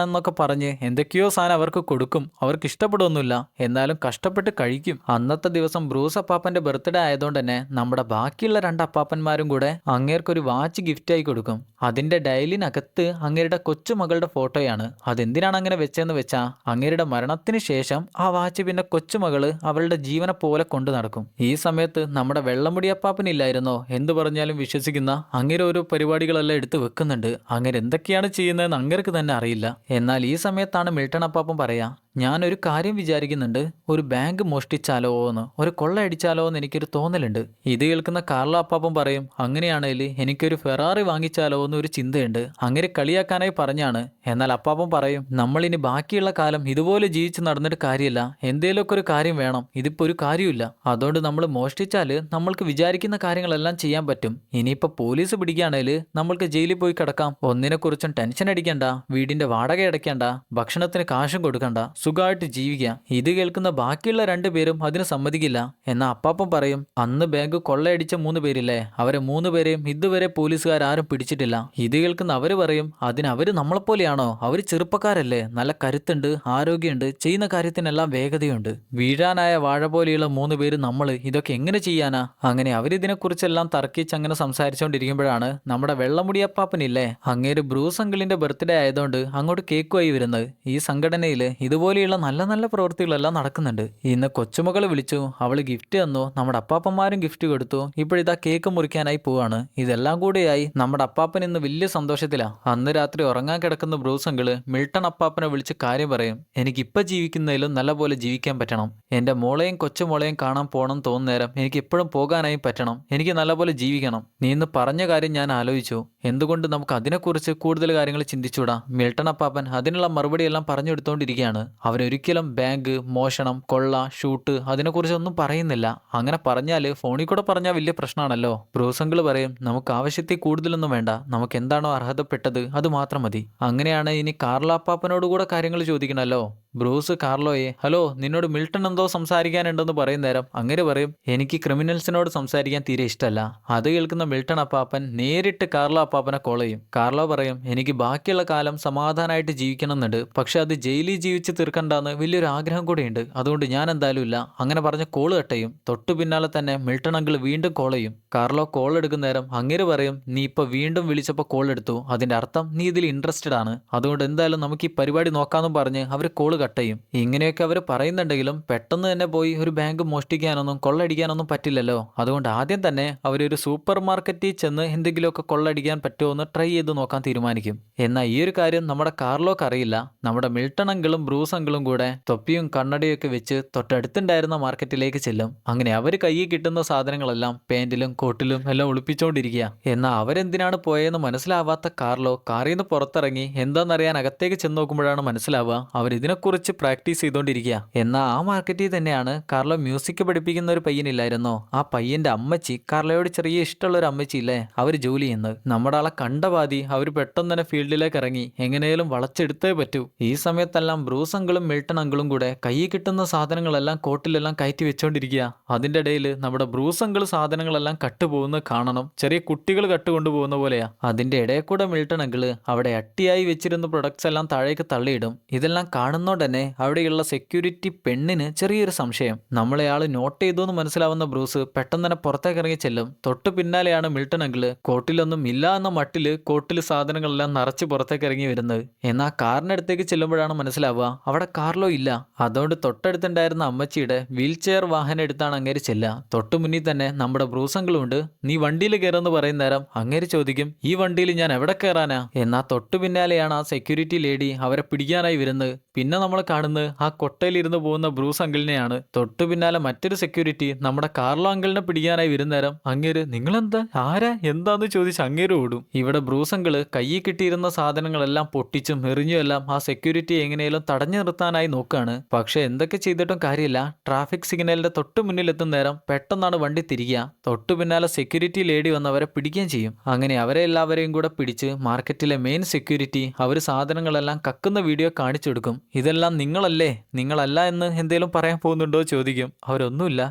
എന്നൊക്കെ പറഞ്ഞ് എന്തൊക്കെയോ സാധനം അവർക്ക് കൊടുക്കും. അവർക്ക് ഇഷ്ടപ്പെടുമൊന്നുമില്ല, എന്നാലും കഷ്ടപ്പെട്ട് കഴിക്കും. അന്നത്തെ ദിവസം ബ്രൂസ് അപ്പാപ്പന്റെ ബർത്ത്ഡേ ആയതുകൊണ്ട് തന്നെ നമ്മുടെ ബാക്കിയുള്ള 2 അപ്പാപ്പന്മാരും കൂടെ അങ്ങേർക്കൊരു വാച്ച് ഗിഫ്റ്റായി കൊടുക്കും. അതിന്റെ ഡയലിനകത്ത് അങ്ങേരുടെ കൊച്ചുമകളുടെ ഫോട്ടോയാണ്. അതെന്തിനാണ് അങ്ങനെ വെച്ചതെന്ന് വെച്ചാൽ അങ്ങേരുടെ മരണത്തിന് ശേഷം ആ വാച്ച് പിന്നെ കൊച്ചുമകള് അവളുടെ ജീവനെ പോലെ കൊണ്ടു നടക്കും. ഈ സമയത്ത് നമ്മുടെ വെള്ളമുടി അപ്പാപ്പനില്ലായിരുന്നോ എന്ത് പറഞ്ഞാലും വിശ്വസിക്കുന്ന അങ്ങേര് ഓരോ പരിപാടികളെല്ലാം എടുത്ത് വെക്കുന്നുണ്ട്. അങ്ങേര് എന്തൊക്കെയാണ് ചെയ്യുന്നതെന്ന് അങ്ങേർക്ക് തന്നെ അറിയില്ല. എന്നാൽ ഈ സമയത്താണ് മിൽട്ടൺ അപ്പാപ്പൻ പറയാ, ഞാനൊരു കാര്യം വിചാരിക്കുന്നുണ്ട്, ഒരു ബാങ്ക് മോഷ്ടിച്ചാലോ എന്ന്, ഒരു കൊള്ളയടിച്ചാലോ എന്ന് എനിക്കൊരു തോന്നലുണ്ട്. ഇത് കേൾക്കുന്ന കാർലോ അപ്പാപ്പൻ പറയും, അങ്ങനെയാണെങ്കിൽ എനിക്കൊരു ഫെറാറി വാങ്ങിച്ചാലോ എന്നൊരു ചിന്തയുണ്ട്. അങ്ങനെ കളിയാക്കാനായി പറഞ്ഞാണ്. എന്നാൽ അപ്പാപ്പൻ പറയും, നമ്മളിനി ബാക്കിയുള്ള കാലം ഇതുപോലെ ജീവിച്ച് നടന്നിട്ട് കാര്യമില്ല, എന്തേലൊക്കെ ഒരു കാര്യം വേണം. ഇതിപ്പോൾ ഒരു കാര്യമില്ല. അതുകൊണ്ട് നമ്മൾ മോഷ്ടിച്ചാൽ നമ്മൾക്ക് വിചാരിക്കുന്ന കാര്യങ്ങളെല്ലാം ചെയ്യാൻ പറ്റും. ഇനിയിപ്പോൾ പോലീസ് പിടിക്കുകയാണെങ്കിൽ നമ്മൾക്ക് ജയിലിൽ പോയി കിടക്കാം. ഒന്നിനെക്കുറിച്ചും ടെൻഷൻ അടിക്കണ്ട, വീടിന്റെ വാടക അടയ്ക്കണ്ട, ഭക്ഷണത്തിന് കാശും കൊടുക്കണ്ട, സുഖമായിട്ട് ജീവിക്കാം. ഇത് കേൾക്കുന്ന ബാക്കിയുള്ള 2 പേരും അതിന് സമ്മതിക്കില്ല. എന്നാൽ അപ്പാപ്പൻ പറയും, അന്ന് ബാങ്ക് കൊള്ളയടിച്ച 3 പേരില്ലേ, അവരെ 3 പേരെയും ഇതുവരെ പോലീസുകാരും പിടിച്ചിട്ടില്ല. ഇത് കേൾക്കുന്ന അവര് പറയും, അവര് നമ്മളെപ്പോലെയാണോ? അവര് ചെറുപ്പക്കാരല്ലേ, നല്ല കരുത്തുണ്ട്, ആരോഗ്യമുണ്ട്, ചെയ്യുന്ന കാര്യത്തിനെല്ലാം വേഗതയുണ്ട്. വീഴാനായ വാഴ പോലെയുള്ള 3 പേര് നമ്മള് ഇതൊക്കെ എങ്ങനെ ചെയ്യാനാ? അങ്ങനെ അവരിതിനെക്കുറിച്ചെല്ലാം തർക്കിച്ച് അങ്ങനെ സംസാരിച്ചുകൊണ്ടിരിക്കുമ്പോഴാണ് നമ്മുടെ വെള്ളമുടി അപ്പാപ്പനില്ലേ, അങ്ങേര് ബ്രൂസ് അങ്കിളിന്റെ ബർത്ത്ഡേ ആയതുകൊണ്ട് അങ്ങോട്ട് കേക്കുമായി വരുന്നത്. ഈ സംഘടനയിൽ ഇതുപോലെയുള്ള നല്ല നല്ല പ്രവൃത്തികളെല്ലാം നടക്കുന്നുണ്ട്. ഇന്ന് കൊച്ചുമകള് വിളിച്ചു, അവള് ഗിഫ്റ്റ് തന്നു, നമ്മുടെ അപ്പാപ്പന്മാരും ഗിഫ്റ്റ് കൊടുത്തു, ഇപ്പോഴിതാ കേക്ക് മുറിക്കാനായി പോവാണ്. ഇതെല്ലാം കൂടെയായി നമ്മുടെ അപ്പാപ്പൻ ഇന്ന് വലിയ സന്തോഷത്തിലാ. അന്ന് രാത്രി ഉറങ്ങാൻ കിടക്കുന്ന ബ്രൂസ് അങ്കിള് മിൽട്ടൺ അപ്പാപ്പനെ വിളിച്ച് കാര്യം പറയും, എനിക്കിപ്പോൾ ജീവിക്കുന്നതിലും നല്ലപോലെ ജീവിക്കാൻ പറ്റണം. എൻ്റെ മോളെയും കൊച്ചുമോളെയും കാണാൻ പോകണം തോന്നുന്നേരം എനിക്ക് എപ്പോഴും പോകാനായി പറ്റണം. എനിക്ക് നല്ലപോലെ ജീവിക്കണം. നീ ഇന്ന് പറഞ്ഞ കാര്യം ഞാൻ ആലോചിച്ചു. എന്തുകൊണ്ട് നമുക്ക് അതിനെക്കുറിച്ച് കൂടുതൽ കാര്യങ്ങൾ ചിന്തിച്ചൂടാ? മിൽട്ടൺ അപ്പാപ്പൻ അതിനുള്ള മറുപടിയെല്ലാം പറഞ്ഞു എടുത്തുകൊണ്ടിരിക്കുകയാണ്. അവരൊരിക്കലും ബാങ്ക് മോഷണം, കൊള്ള, ഷൂട്ട് അതിനെക്കുറിച്ചൊന്നും പറയുന്നില്ല. അങ്ങനെ പറഞ്ഞാൽ ഫോണിൽ കൂടെ പറഞ്ഞാൽ വലിയ പ്രശ്നമാണല്ലോ. ബ്രൂസ് അങ്കിൾ പറയും, നമുക്ക് ആവശ്യത്തിൽ കൂടുതലൊന്നും വേണ്ട, നമുക്ക് എന്താണോ അർഹതപ്പെട്ടത് അത് മാത്രം മതി. അങ്ങനെയാണ് ഇനി കാർലോ അപ്പാപ്പനോട് കൂടെ കാര്യങ്ങൾ ചോദിക്കണമല്ലോ. ബ്രൂസ് കാർലോയെ, ഹലോ, നിന്നോട് മിൽട്ടൺ എന്തോ സംസാരിക്കാനുണ്ടെന്ന് പറയുന്നേരം അങ്ങനെ പറയും, എനിക്ക് ക്രിമിനൽസിനോട് സംസാരിക്കാൻ തീരെ ഇഷ്ടമല്ല. അത് കേൾക്കുന്ന മിൽട്ടൺ അപ്പാപ്പൻ നേരിട്ട് കാർലോ അപ്പാപ്പനെ കോൾ ചെയ്യും. കാർലോ പറയും, എനിക്ക് ബാക്കിയുള്ള കാലം സമാധാനമായിട്ട് ജീവിക്കണം എന്നുണ്ട്, പക്ഷെ അത് ജയിലിൽ ജീവിച്ച് തീർക്കണ്ടെന്ന് വലിയൊരു ആഗ്രഹം കൂടെയുണ്ട്. അതുകൊണ്ട് ഞാൻ എന്തായാലും ഇല്ല. അങ്ങനെ പറഞ്ഞ് കോൾ കട്ട് ചെയ്യും. തൊട്ടു പിന്നാലെ തന്നെ മിൽട്ടൺ അങ്കിൾ വീണ്ടും കോൾ ചെയ്യും. കാർലോ കോൾ എടുക്കുന്ന നേരം അങ്ങേര് പറയും, നീ ഇപ്പൊ വീണ്ടും വിളിച്ചപ്പോൾ കോൾ എടുത്തു, അതിന്റെ അർത്ഥം നീ ഇതിൽ ഇൻട്രസ്റ്റഡ് ആണ്. അതുകൊണ്ട് എന്തായാലും നമുക്ക് ഈ പരിപാടി നോക്കാമെന്നും പറഞ്ഞ് അവർ കോൾ കട്ട് ചെയ്യും. ഇങ്ങനെയൊക്കെ അവർ പറയുന്നുണ്ടെങ്കിലും പെട്ടെന്ന് തന്നെ പോയി ഒരു ബാങ്ക് മോഷ്ടിക്കാനൊന്നും കൊള്ളടിക്കാനൊന്നും പറ്റില്ലല്ലോ. അതുകൊണ്ട് ആദ്യം തന്നെ അവരൊരു സൂപ്പർ മാർക്കറ്റിൽ ചെന്ന് എന്തെങ്കിലുമൊക്കെ കൊള്ളടിക്കാൻ പറ്റുമോ എന്ന് ട്രൈ ചെയ്ത് നോക്കാൻ തീരുമാനിക്കും. എന്നാൽ ഈ ഒരു കാര്യം നമ്മുടെ കാർലോക്ക് അറിയില്ല. നമ്മുടെ മിൽട്ടൺ അങ്കിളും ബ്രൂസ് അങ്കിളും കൂടെ തൊപ്പിയും കണ്ണടയും ഒക്കെ വെച്ച് തൊട്ടടുത്തുണ്ടായിരുന്ന മാർക്കറ്റിലേക്ക് ചെല്ലും. അങ്ങനെ അവർ കയ്യിൽ കിട്ടുന്ന സാധനങ്ങളെല്ലാം പാന്റിലും കോട്ടിലും എല്ലാം ഒളിപ്പിച്ചുകൊണ്ടിരിക്കുക. എന്നാൽ അവരെന്തിനാണ് പോയതെന്ന് മനസ്സിലാവാത്ത കാർലോ കാറിൽ നിന്ന് പുറത്തിറങ്ങി എന്താണെന്നറിയാൻ അകത്തേക്ക് ചെന്ന് നോക്കുമ്പോഴാണ് മനസ്സിലാവുക അവരിതിനെക്കുറിച്ച് പ്രാക്ടീസ് ചെയ്തുകൊണ്ടിരിക്കുക. എന്നാൽ ആ മാർക്കറ്റിൽ തന്നെയാണ് കാർലോ മ്യൂസിക് പഠിപ്പിക്കുന്ന ഒരു പയ്യനില്ലായിരുന്നോ, ആ പയ്യന്റെ അമ്മച്ചി, കാർലോയോട് ചെറിയ ഇഷ്ടമുള്ള ഒരു അമ്മച്ചി ഇല്ലേ, അവർ ജോലി ചെയ്യുന്നത്. നമ്മുടെ ആളെ കണ്ട പാതി അവർ പെട്ടെന്ന് തന്നെ ഫീൽഡിലേക്ക് ഇറങ്ങി എങ്ങനെയും വളച്ചെടുത്തേ പറ്റൂ. ഈ സമയത്തെല്ലാം ബ്രൂസ് അങ്കിളും മിൽട്ടൺ അങ്കിളും കൂടെ കയ്യിൽ കിട്ടുന്ന സാധനങ്ങളെല്ലാം കോട്ടിലെല്ലാം കയറ്റി വെച്ചോണ്ടിരിക്കുക. അതിന്റെ ഇടയിൽ നമ്മുടെ ബ്രൂസ് അങ്കിൾ സാധനങ്ങളെല്ലാം കട്ടുപോകുന്നത് കാണണം. ചെറിയ കുട്ടികൾ കട്ടുകൊണ്ടുപോകുന്ന പോലെയാ. അതിന്റെ ഇടയിൽ കൂടെ മിൽട്ടൺ അങ്കിള് അവിടെ അട്ടിയായി വെച്ചിരുന്ന പ്രൊഡക്ട്സ് എല്ലാം താഴേക്ക് തള്ളിയിടും. ഇതെല്ലാം കാണുന്നോണ്ട് തന്നെ അവിടെയുള്ള സെക്യൂരിറ്റി പെണ്ണിന് ചെറിയൊരു സംശയം. നമ്മളെ ആള് നോട്ട് ചെയ്തു എന്ന് മനസ്സിലാവുന്ന ബ്രൂസ് പെട്ടെന്ന് തന്നെ പുറത്തേക്ക് ഇറങ്ങി ചെല്ലും. തൊട്ടു പിന്നാലെയാണ് മിൽട്ടൺ അങ്കിള് കോട്ടിലൊന്നും ഇല്ല എന്ന മട്ടില് കോട്ടിൽ സാധനങ്ങളെല്ലാം നിറച്ച് പുറത്തേക്ക് ഇറങ്ങി വരുന്നത്. എന്നാൽ കാറിനടുത്തേക്ക് ചെല്ലുമ്പോഴാണ് മനസ്സിലാവുക അവിടെ കാർലോ ഇല്ല. അതുകൊണ്ട് തൊട്ടടുത്തുണ്ടായിരുന്ന അമ്മച്ചിയുടെ വീൽ ചെയർ വാഹനം എടുത്താണ് അങ്ങേര് ചെല്ലുക. തൊട്ടു മുന്നിൽ തന്നെ നമ്മുടെ ബ്രൂസ് അങ്കിളും ഉണ്ട്. നീ വണ്ടിയിൽ കയറുമെന്ന് പറയുന്ന നേരം അങ്ങേര് ചോദിക്കും, ഈ വണ്ടിയിൽ ഞാൻ എവിടെ കയറാനാ? എന്നാൽ തൊട്ടു പിന്നാലെയാണ് ആ സെക്യൂരിറ്റി ലേഡി അവരെ പിടിക്കാനായി വരുന്നത്. പിന്നെ നമ്മൾ കാണുന്നത് ആ കൊട്ടയിലിരുന്ന് പോകുന്ന ബ്രൂസ് അങ്കിളിനെയാണ്. തൊട്ടു പിന്നാലെ മറ്റൊരു സെക്യൂരിറ്റി നമ്മുടെ കാർലോ അങ്കിളിനെ പിടിക്കാനായി വരുന്നേരം അങ്ങേര്, നിങ്ങളെന്താ, ആരാ, എന്താന്ന് ചോദിച്ച് അങ്ങേര് ഓടും. ഇവിടെ ബ്രൂസ് അങ്കിള് കയ്യിൽ കിട്ടിയിരുന്ന സാധനങ്ങളെല്ലാം പൊട്ടിച്ചും എറിഞ്ഞും എല്ലാം ആ സെക്യൂരിറ്റി എങ്ങനെയും തടഞ്ഞു നിർത്താനായി നോക്കുകയാണ്. പക്ഷെ എന്തൊക്കെ ചെയ്തിട്ടും കാര്യമില്ല. ട്രാഫിക് സിഗ്നലിന്റെ തൊട്ടു മുന്നിൽ എത്തുന്ന നേരം പെട്ടെന്നാണ് വണ്ടി തിരിക്കുക. തൊട്ടു പിന്നാലെ സെക്യൂരിറ്റി ലേഡി വന്ന് അവരെ പിടിക്കുകയും ചെയ്യും. അങ്ങനെ അവരെ എല്ലാവരെയും കൂടെ പിടിച്ച് മാർക്കറ്റിലെ മെയിൻ സെക്യൂരിറ്റി അവർ സാധനങ്ങളെല്ലാം കക്കുന്ന വീഡിയോ കാണിച്ചു കൊടുക്കും. ഇതെല്ലാം ഇതെല്ലാം നിങ്ങളല്ലേ, നിങ്ങളല്ല എന്ന് എന്തേലും പറയാൻ പോകുന്നുണ്ടോ ചോദിക്കും. അവരൊന്നുമില്ല,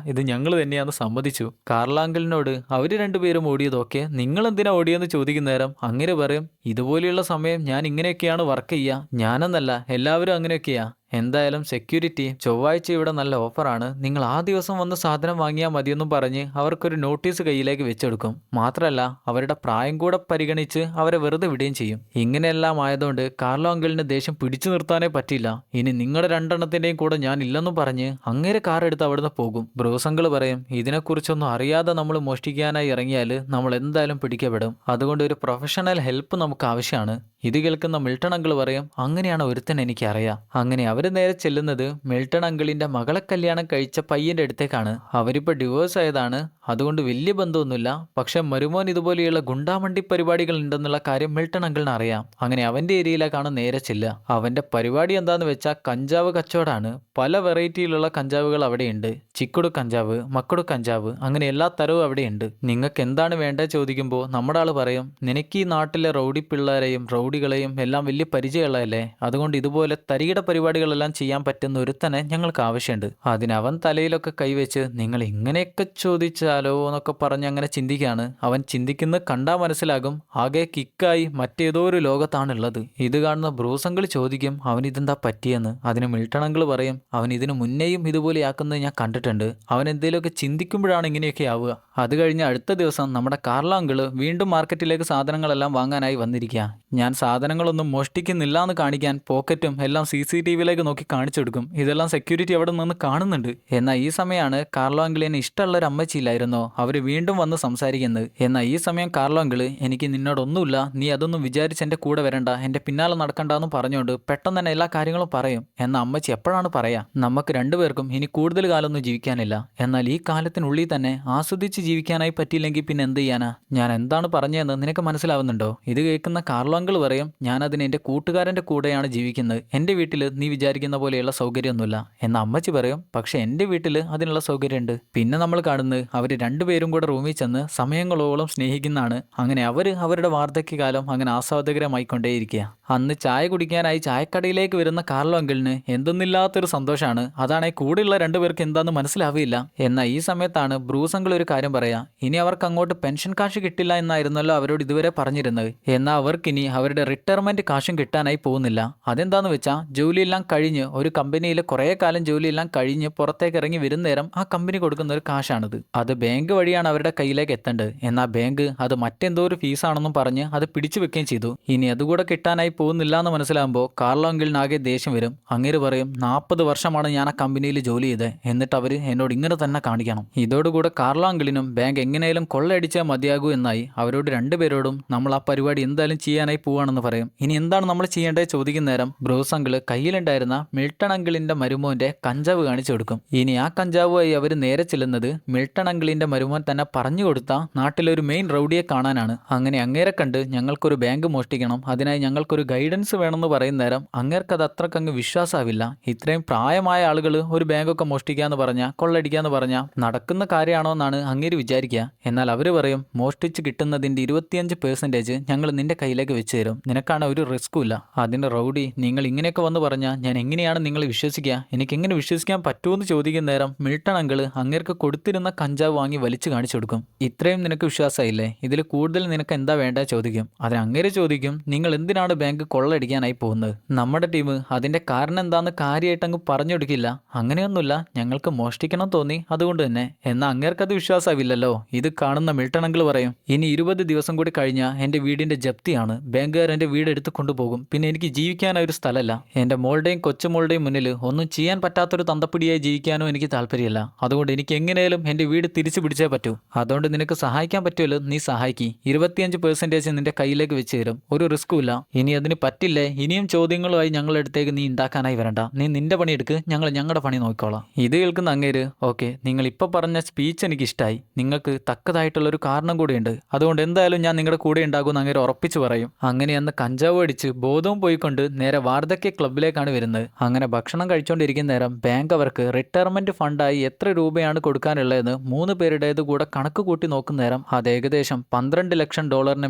ഇത് ഞങ്ങൾ തന്നെയാന്ന് സമ്മതിച്ചു. കാർലാങ്കിളിനോട് അവര് രണ്ടുപേരും ഓടിയതൊക്കെ നിങ്ങൾ എന്തിനാ ഓടിയെന്ന് ചോദിക്കുന്ന നേരം അങ്ങനെ പറയും, ഇതുപോലെയുള്ള സമയം ഞാൻ ഇങ്ങനെയൊക്കെയാണ് വർക്ക് ചെയ്യുക, ഞാനെന്നല്ല എല്ലാവരും അങ്ങനെയൊക്കെയാ. എന്തായാലും സെക്യൂരിറ്റി ചൊവ്വാഴ്ച ഇവിടെ നല്ല ഓഫറാണ്, നിങ്ങൾ ആ ദിവസം വന്ന് സാധനം വാങ്ങിയാൽ മതിയെന്നും പറഞ്ഞ് അവർക്കൊരു നോട്ടീസ് കയ്യിലേക്ക് വെച്ചെടുക്കും. മാത്രമല്ല അവരുടെ പ്രായം കൂടെ പരിഗണിച്ച് അവരെ വെറുതെ വിടുകയും ചെയ്യും. ഇങ്ങനെയെല്ലാം ആയതുകൊണ്ട് കാർലോ അങ്കിളിന് ദേഷ്യം പിടിച്ചു നിർത്താനേ പറ്റില്ല. ഇനി നിങ്ങളുടെ രണ്ടെണ്ണത്തിൻ്റെയും കൂടെ ഞാൻ ഇല്ലെന്നും പറഞ്ഞ് അങ്ങേരെ കാർ എടുത്ത് അവിടുന്ന് പോകും. ബ്രൂസ് അങ്കിൾ പറയും, ഇതിനെക്കുറിച്ചൊന്നും അറിയാതെ നമ്മൾ മോഷ്ടിക്കാനായി ഇറങ്ങിയാൽ നമ്മൾ എന്തായാലും പിടിക്കപ്പെടും, അതുകൊണ്ട് ഒരു പ്രൊഫഷണൽ ഹെൽപ്പ് നമുക്ക് ആവശ്യമാണ്. ഇത് കേൾക്കുന്ന മിൽട്ടൺ അങ്കിൾ പറയും, അങ്ങനെയാണ് ഒരുത്തൻ എനിക്കറിയാം. അങ്ങനെ അവർ നേരെ ചെല്ലുന്നത് മിൽട്ടൺ അങ്കിളിന്റെ മകളെ കല്യാണം കഴിച്ച പയ്യന്റെ അടുത്തേക്കാണ്. അവരിപ്പോൾ ഡിവോഴ്സ് ആയതാണ്, അതുകൊണ്ട് വലിയ ബന്ധമൊന്നുമില്ല. പക്ഷെ മരുമോൻ ഇതുപോലെയുള്ള ഗുണ്ടാമണ്ടി പരിപാടികൾ ഉണ്ടെന്നുള്ള കാര്യം മിൽട്ടൺ അങ്കിളിന് അറിയാം. അങ്ങനെ അവന്റെ ഏരിയയിലേക്കാണ് നേരെ ചെല്ലുക. അവന്റെ പരിപാടി എന്താന്ന് വെച്ചാൽ കഞ്ചാവ് കച്ചവടമാണ്. പല വെറൈറ്റിയിലുള്ള കഞ്ചാവുകൾ അവിടെയുണ്ട്. ചിക്കുടു കഞ്ചാവ്, മക്കുടു കഞ്ചാവ്, അങ്ങനെ എല്ലാ തരവും അവിടെയുണ്ട്. നിങ്ങൾക്ക് എന്താണ് വേണ്ടത് ചോദിക്കുമ്പോൾ നമ്മുടെ ആള് പറയും, നിനക്ക് ഈ നാട്ടിലെ റൗഡി പിള്ളേരെയും റൗഡികളെയും എല്ലാം വലിയ പരിചയമുള്ളതല്ലേ, അതുകൊണ്ട് ഇതുപോലെ തരികിട പരിപാടികളെല്ലാം ചെയ്യാൻ പറ്റുന്ന ഒരുത്തനെ ഞങ്ങൾക്ക് ആവശ്യമുണ്ട്. അതിനവൻ തലയിലൊക്കെ കൈവച്ച് നിങ്ങൾ ഇങ്ങനെയൊക്കെ ചോദിച്ചാലോ എന്നൊക്കെ പറഞ്ഞ് അങ്ങനെ ചിന്തിക്കുകയാണ്. അവൻ ചിന്തിക്കുന്നത് കണ്ടാൽ മനസ്സിലാകും ആകെ കിക്കായി മറ്റേതോ ഒരു ലോകത്താണുള്ളത്. ഇത് കാണുന്ന ബ്രൂസ് അങ്കിൾ ചോദിക്കും, അവൻ ഇതെന്താ പറ്റിയെന്ന്. അതിന് മിൽട്ടൺ അങ്കിൾ പറയും, അവൻ ഇതിനു മുന്നേയും ഇതുപോലെയാക്കുന്നത് ഞാൻ കണ്ടിട്ടുണ്ട്, അവൻ എന്തെങ്കിലുമൊക്കെ ചിന്തിക്കുമ്പോഴാണ് ഇങ്ങനെയൊക്കെ ആവുക. അത് കഴിഞ്ഞ് അടുത്ത ദിവസം നമ്മുടെ കാർലോ അങ്കിള് വീണ്ടും മാർക്കറ്റിലേക്ക് സാധനങ്ങളെല്ലാം വാങ്ങാനായി വന്നിരിക്കുക. ഞാൻ സാധനങ്ങളൊന്നും മോഷ്ടിക്കുന്നില്ല എന്ന് കാണിക്കാൻ പോക്കറ്റും എല്ലാം CCTVയിലേക്ക് നോക്കി കാണിച്ചെടുക്കും. ഇതെല്ലാം സെക്യൂരിറ്റി അവിടെ നിന്ന് കാണുന്നുണ്ട്. എന്നാൽ ഈ സമയമാണ് കാർലോ അങ്കിളിന് ഇഷ്ടമുള്ള ഒരു അമ്മച്ചിയില്ലായിരുന്നോ അവർ വീണ്ടും വന്ന് സംസാരിക്കുന്നത്. എന്നാൽ ഈ സമയം കാർലോ അങ്കിള്, എനിക്ക് നിന്നോടൊന്നുമില്ല, നീ അതൊന്നും വിചാരിച്ച് എൻ്റെ കൂടെ വരണ്ട, എൻ്റെ പിന്നാലെ നടക്കണ്ടെന്ന് പറഞ്ഞുകൊണ്ട് പെട്ടെന്ന് തന്നെ എല്ലാ കാര്യങ്ങളും പറയും. എന്നാൽ അമ്മച്ചി എപ്പോഴാണ് പറയാ, നമുക്ക് രണ്ടുപേർക്കും ഇനി കൂടുതൽ കാലമൊന്നും ജീവിക്കാനില്ല, എന്നാൽ ഈ കാലത്തിനുള്ളിൽ തന്നെ ആസ്വദിച്ച് ജീവിക്കാനായി പറ്റിയില്ലെങ്കിൽ പിന്നെ എന്ത് ചെയ്യാനാ, ഞാൻ എന്താണ് പറഞ്ഞതെന്ന് നിനക്ക് മനസ്സിലാവുന്നുണ്ടോ? ഇത് കേൾക്കുന്ന കാർലോ അങ്കിൾ പറയും, ഞാനതിന് എൻ്റെ കൂട്ടുകാരൻ്റെ കൂടെയാണ് ജീവിക്കുന്നത്, എൻ്റെ വീട്ടിൽ നീ വിചാരിക്കുന്ന പോലെയുള്ള സൗകര്യമൊന്നുമില്ല. എന്ന അമ്മച്ചി പറയും, പക്ഷെ എൻ്റെ വീട്ടിൽ അതിനുള്ള സൗകര്യമുണ്ട്. പിന്നെ നമ്മൾ കാണുന്നത് അവർ രണ്ടുപേരും കൂടെ റൂമിൽ ചെന്ന് സമയങ്ങളോളം സ്നേഹിക്കുന്നതാണ്. അങ്ങനെ അവരുടെ വാർദ്ധക്യകാലം അങ്ങനെ ആസ്വാദകരമായിക്കൊണ്ടേയിരിക്കുക. അന്ന് ചായ കുടിക്കാനായി ചായക്കടയിലേക്ക് വരുന്ന കാർലോ അങ്കിളിന് എന്തെന്നില്ലാത്തൊരു സന്തോഷമാണ്. അതാണെങ്കിൽ കൂടെയുള്ള രണ്ടുപേർക്ക് എന്താണെന്ന് മനസ്സിലാവില്ല. എന്നാൽ ഈ സമയത്താണ് ബ്രൂസ് അങ്കിൾ ഒരു കാര്യം പറയാ, ഇനി അവർക്ക് അങ്ങോട്ട് പെൻഷൻ കാശ് കിട്ടില്ല എന്നായിരുന്നല്ലോ അവരോട് ഇതുവരെ പറഞ്ഞിരുന്നത്. എന്നാൽ അവർക്കിനി അവരുടെ റിട്ടയർമെന്റ് കാശും കിട്ടാനായി പോകുന്നില്ല. അതെന്താന്ന് വെച്ചാൽ ജോലിയെല്ലാം കഴിഞ്ഞ് ഒരു കമ്പനിയിൽ കുറേ കാലം ജോലിയെല്ലാം കഴിഞ്ഞ് പുറത്തേക്ക് ഇറങ്ങി വരുന്ന നേരം ആ കമ്പനി കൊടുക്കുന്ന ഒരു കാശാണിത്. അത് ബാങ്ക് വഴിയാണ് അവരുടെ കയ്യിലേക്ക് എത്തേണ്ടത്. എന്നാൽ ബാങ്ക് അത് മറ്റെന്തോ ഒരു ഫീസാണെന്നും പറഞ്ഞ് അത് പിടിച്ചു വെക്കുകയും ചെയ്തു. ഇനി അതുകൂടെ കിട്ടാനായി പോകുന്നില്ല എന്ന് മനസ്സിലാകുമ്പോൾ കാർലോ അങ്കിളിന് ആകെ ദേഷ്യം വരും. അങ്ങേര് പറയും, 40 വർഷമാണ് ഞാൻ ആ കമ്പനിയിൽ ജോലി ചെയ്തത്, എന്നിട്ട് അവർ എന്നോട് ഇങ്ങനെ തന്നെ കാണിക്കണം. ഇതോടുകൂടെ കാർലോ അങ്കിളിനും ബാങ്ക് എങ്ങനെയും കൊള്ളയടിച്ചാൽ മതിയാകൂ എന്നായി. അവരോട് രണ്ടുപേരോടും നമ്മൾ ആ പരിപാടി എന്തായാലും ചെയ്യാനായി പോവാണെന്ന് പറയും. ഇനി എന്താണ് നമ്മൾ ചെയ്യേണ്ടത് ചോദിക്കുന്ന നേരം ബ്രൂസ് അങ്കിള് കയ്യിലുണ്ടായിരുന്ന മിൽട്ടൺ അങ്കിളിന്റെ മരുമോന്റെ കഞ്ചാവ് കാണിച്ചു കൊടുക്കും. ഇനി ആ കഞ്ചാവുമായി അവർ നേരെ ചെല്ലുന്നത് മിൽട്ടൺ അങ്കിളിന്റെ മരുമോൻ തന്നെ പറഞ്ഞു കൊടുത്ത നാട്ടിലൊരു മെയിൻ റൗഡിയെ കാണാനാണ്. അങ്ങനെ അങ്ങേരെ കണ്ട് ഞങ്ങൾക്കൊരു ബാങ്ക് മോഷ്ടിക്കണം, അതിനായി ഞങ്ങൾക്കൊരു ഗൈഡൻസ് വേണമെന്ന് പറയുന്ന നേരം അങ്ങേർക്കത് അത്രക്കങ്ങ് വിശ്വാസമാവില്ല. ഇത്രയും പ്രായമായ ആളുകൾ ഒരു ബാങ്കൊക്കെ മോഷ്ടിക്കാന്ന് പറഞ്ഞാൽ കൊള്ളടിക്കാന്ന് പറഞ്ഞാൽ നടക്കുന്ന കാര്യമാണോ എന്നാണ് അങ്ങേര് വിചാരിക്കുക. എന്നാൽ അവർ പറയും, മോഷ്ടിച്ച് കിട്ടുന്നതിന്റെ 25% ഞങ്ങൾ നിന്റെ കയ്യിലേക്ക് വെച്ച് തരും, നിനക്കാണ് ഒരു റിസ്കും ഇല്ല. അതിന് റൗഡി, നിങ്ങൾ ഇങ്ങനെയൊക്കെ വന്ന് പറഞ്ഞാൽ ഞാൻ എങ്ങനെയാണ് നിങ്ങൾ വിശ്വസിക്കുക, എനിക്ക് എങ്ങനെ വിശ്വസിക്കാൻ പറ്റുമെന്ന് ചോദിക്കുന്ന നേരം മിൽട്ടൺ അങ്കിള് അങ്ങേർക്ക് കൊടുത്തിരുന്ന കഞ്ചാവ് വാങ്ങി വലിച്ചു കാണിച്ചു കൊടുക്കും. ഇത്രയും നിനക്ക് വിശ്വാസമായില്ലേ, ഇതിൽ കൂടുതൽ നിനക്ക് എന്താ വേണ്ട ചോദിക്കും. അതിന് അങ്ങേര് ചോദിക്കും, നിങ്ങൾ എന്തിനാണ് ബാങ്ക് കൊള്ളയടിക്കാനായി പോകുന്നത്? നമ്മുടെ ടീം അതിന്റെ കാരണം എന്താന്ന് കാര്യമായിട്ട് അങ്ങ് പറഞ്ഞു കൊടുക്കില്ല. അങ്ങനെയൊന്നുമില്ല, ഞങ്ങൾക്ക് മോഷ്ടിക്കണം തോന്നി അതുകൊണ്ട് തന്നെ. എന്നാൽ അങ്ങേർക്കത് വിശ്വാസമാവില്ലല്ലോ. ഇത് കാണുന്ന മിൽട്ടൺ അങ്കിൾ പറയും, ഇനി 20 ദിവസം കൂടി കഴിഞ്ഞാൽ എൻ്റെ വീടിന്റെ ജപ്തിയാണ്, ബാങ്കുകാർ എൻ്റെ വീട് എടുത്ത് കൊണ്ടുപോകും, പിന്നെ എനിക്ക് ജീവിക്കാനൊരു സ്ഥലമല്ല. എൻ്റെ മോളുടെയും കൊച്ചുമോളുടെയും മുന്നിൽ ഒന്നും ചെയ്യാൻ പറ്റാത്തൊരു തന്തപ്പിടിയായി ജീവിക്കാനോ എനിക്ക് താല്പര്യമില്ല. അതുകൊണ്ട് എനിക്ക് എങ്ങനെയാലും എൻ്റെ വീട് തിരിച്ചു പിടിച്ചേ പറ്റൂ. അതുകൊണ്ട് നിനക്ക് സഹായിക്കാൻ പറ്റുമല്ലോ, നീ സഹായിക്കി. 25% നിന്റെ കയ്യിലേക്ക് വെച്ച് തരും, ഒരു റിസ്കും ഇല്ല. ഇനി അതിന് പറ്റില്ലേ, ഇനിയും ചോദ്യങ്ങളുമായി ഞങ്ങളുടെ അടുത്തേക്ക് നീ ഉണ്ടാക്കാനായി വരണ്ട, നീ നിന്റെ പണിയെടുക്ക്, ഞങ്ങൾ ഞങ്ങളുടെ പണി നോക്കിക്കോളാം. ഇത് കേൾക്കുന്ന അങ്ങേര്, ഓക്കെ, നിങ്ങൾ ഇപ്പൊ പറഞ്ഞ സ്പീച്ച് എനിക്ക് ഇഷ്ടമായി, നിങ്ങൾക്ക് തക്കതായിട്ടുള്ളൊരു കാരണം കൂടിയുണ്ട്, അതുകൊണ്ട് എന്തായാലും ഞാൻ നിങ്ങളുടെ കൂടെ ഉണ്ടാകുമെന്ന് അങ്ങേര് ഉറപ്പിച്ചു പറയും. അങ്ങനെ അന്ന് കഞ്ചാവ് അടിച്ച് ബോധവും പോയിക്കൊണ്ട് നേരെ വാർദ്ധക്യ ക്ലബിലേക്കാണ് വരുന്നത്. അങ്ങനെ ഭക്ഷണം കഴിച്ചുകൊണ്ടിരിക്കുന്ന നേരം ബാങ്ക് അവർക്ക് റിട്ടയർമെന്റ് ഫണ്ടായി എത്ര രൂപയാണ് കൊടുക്കാനുള്ളതെന്ന് 3 പേരുടേത് കൂടെ കണക്ക് കൂട്ടി നോക്കുന്ന നേരം അത് ഏകദേശം $12 ലക്ഷം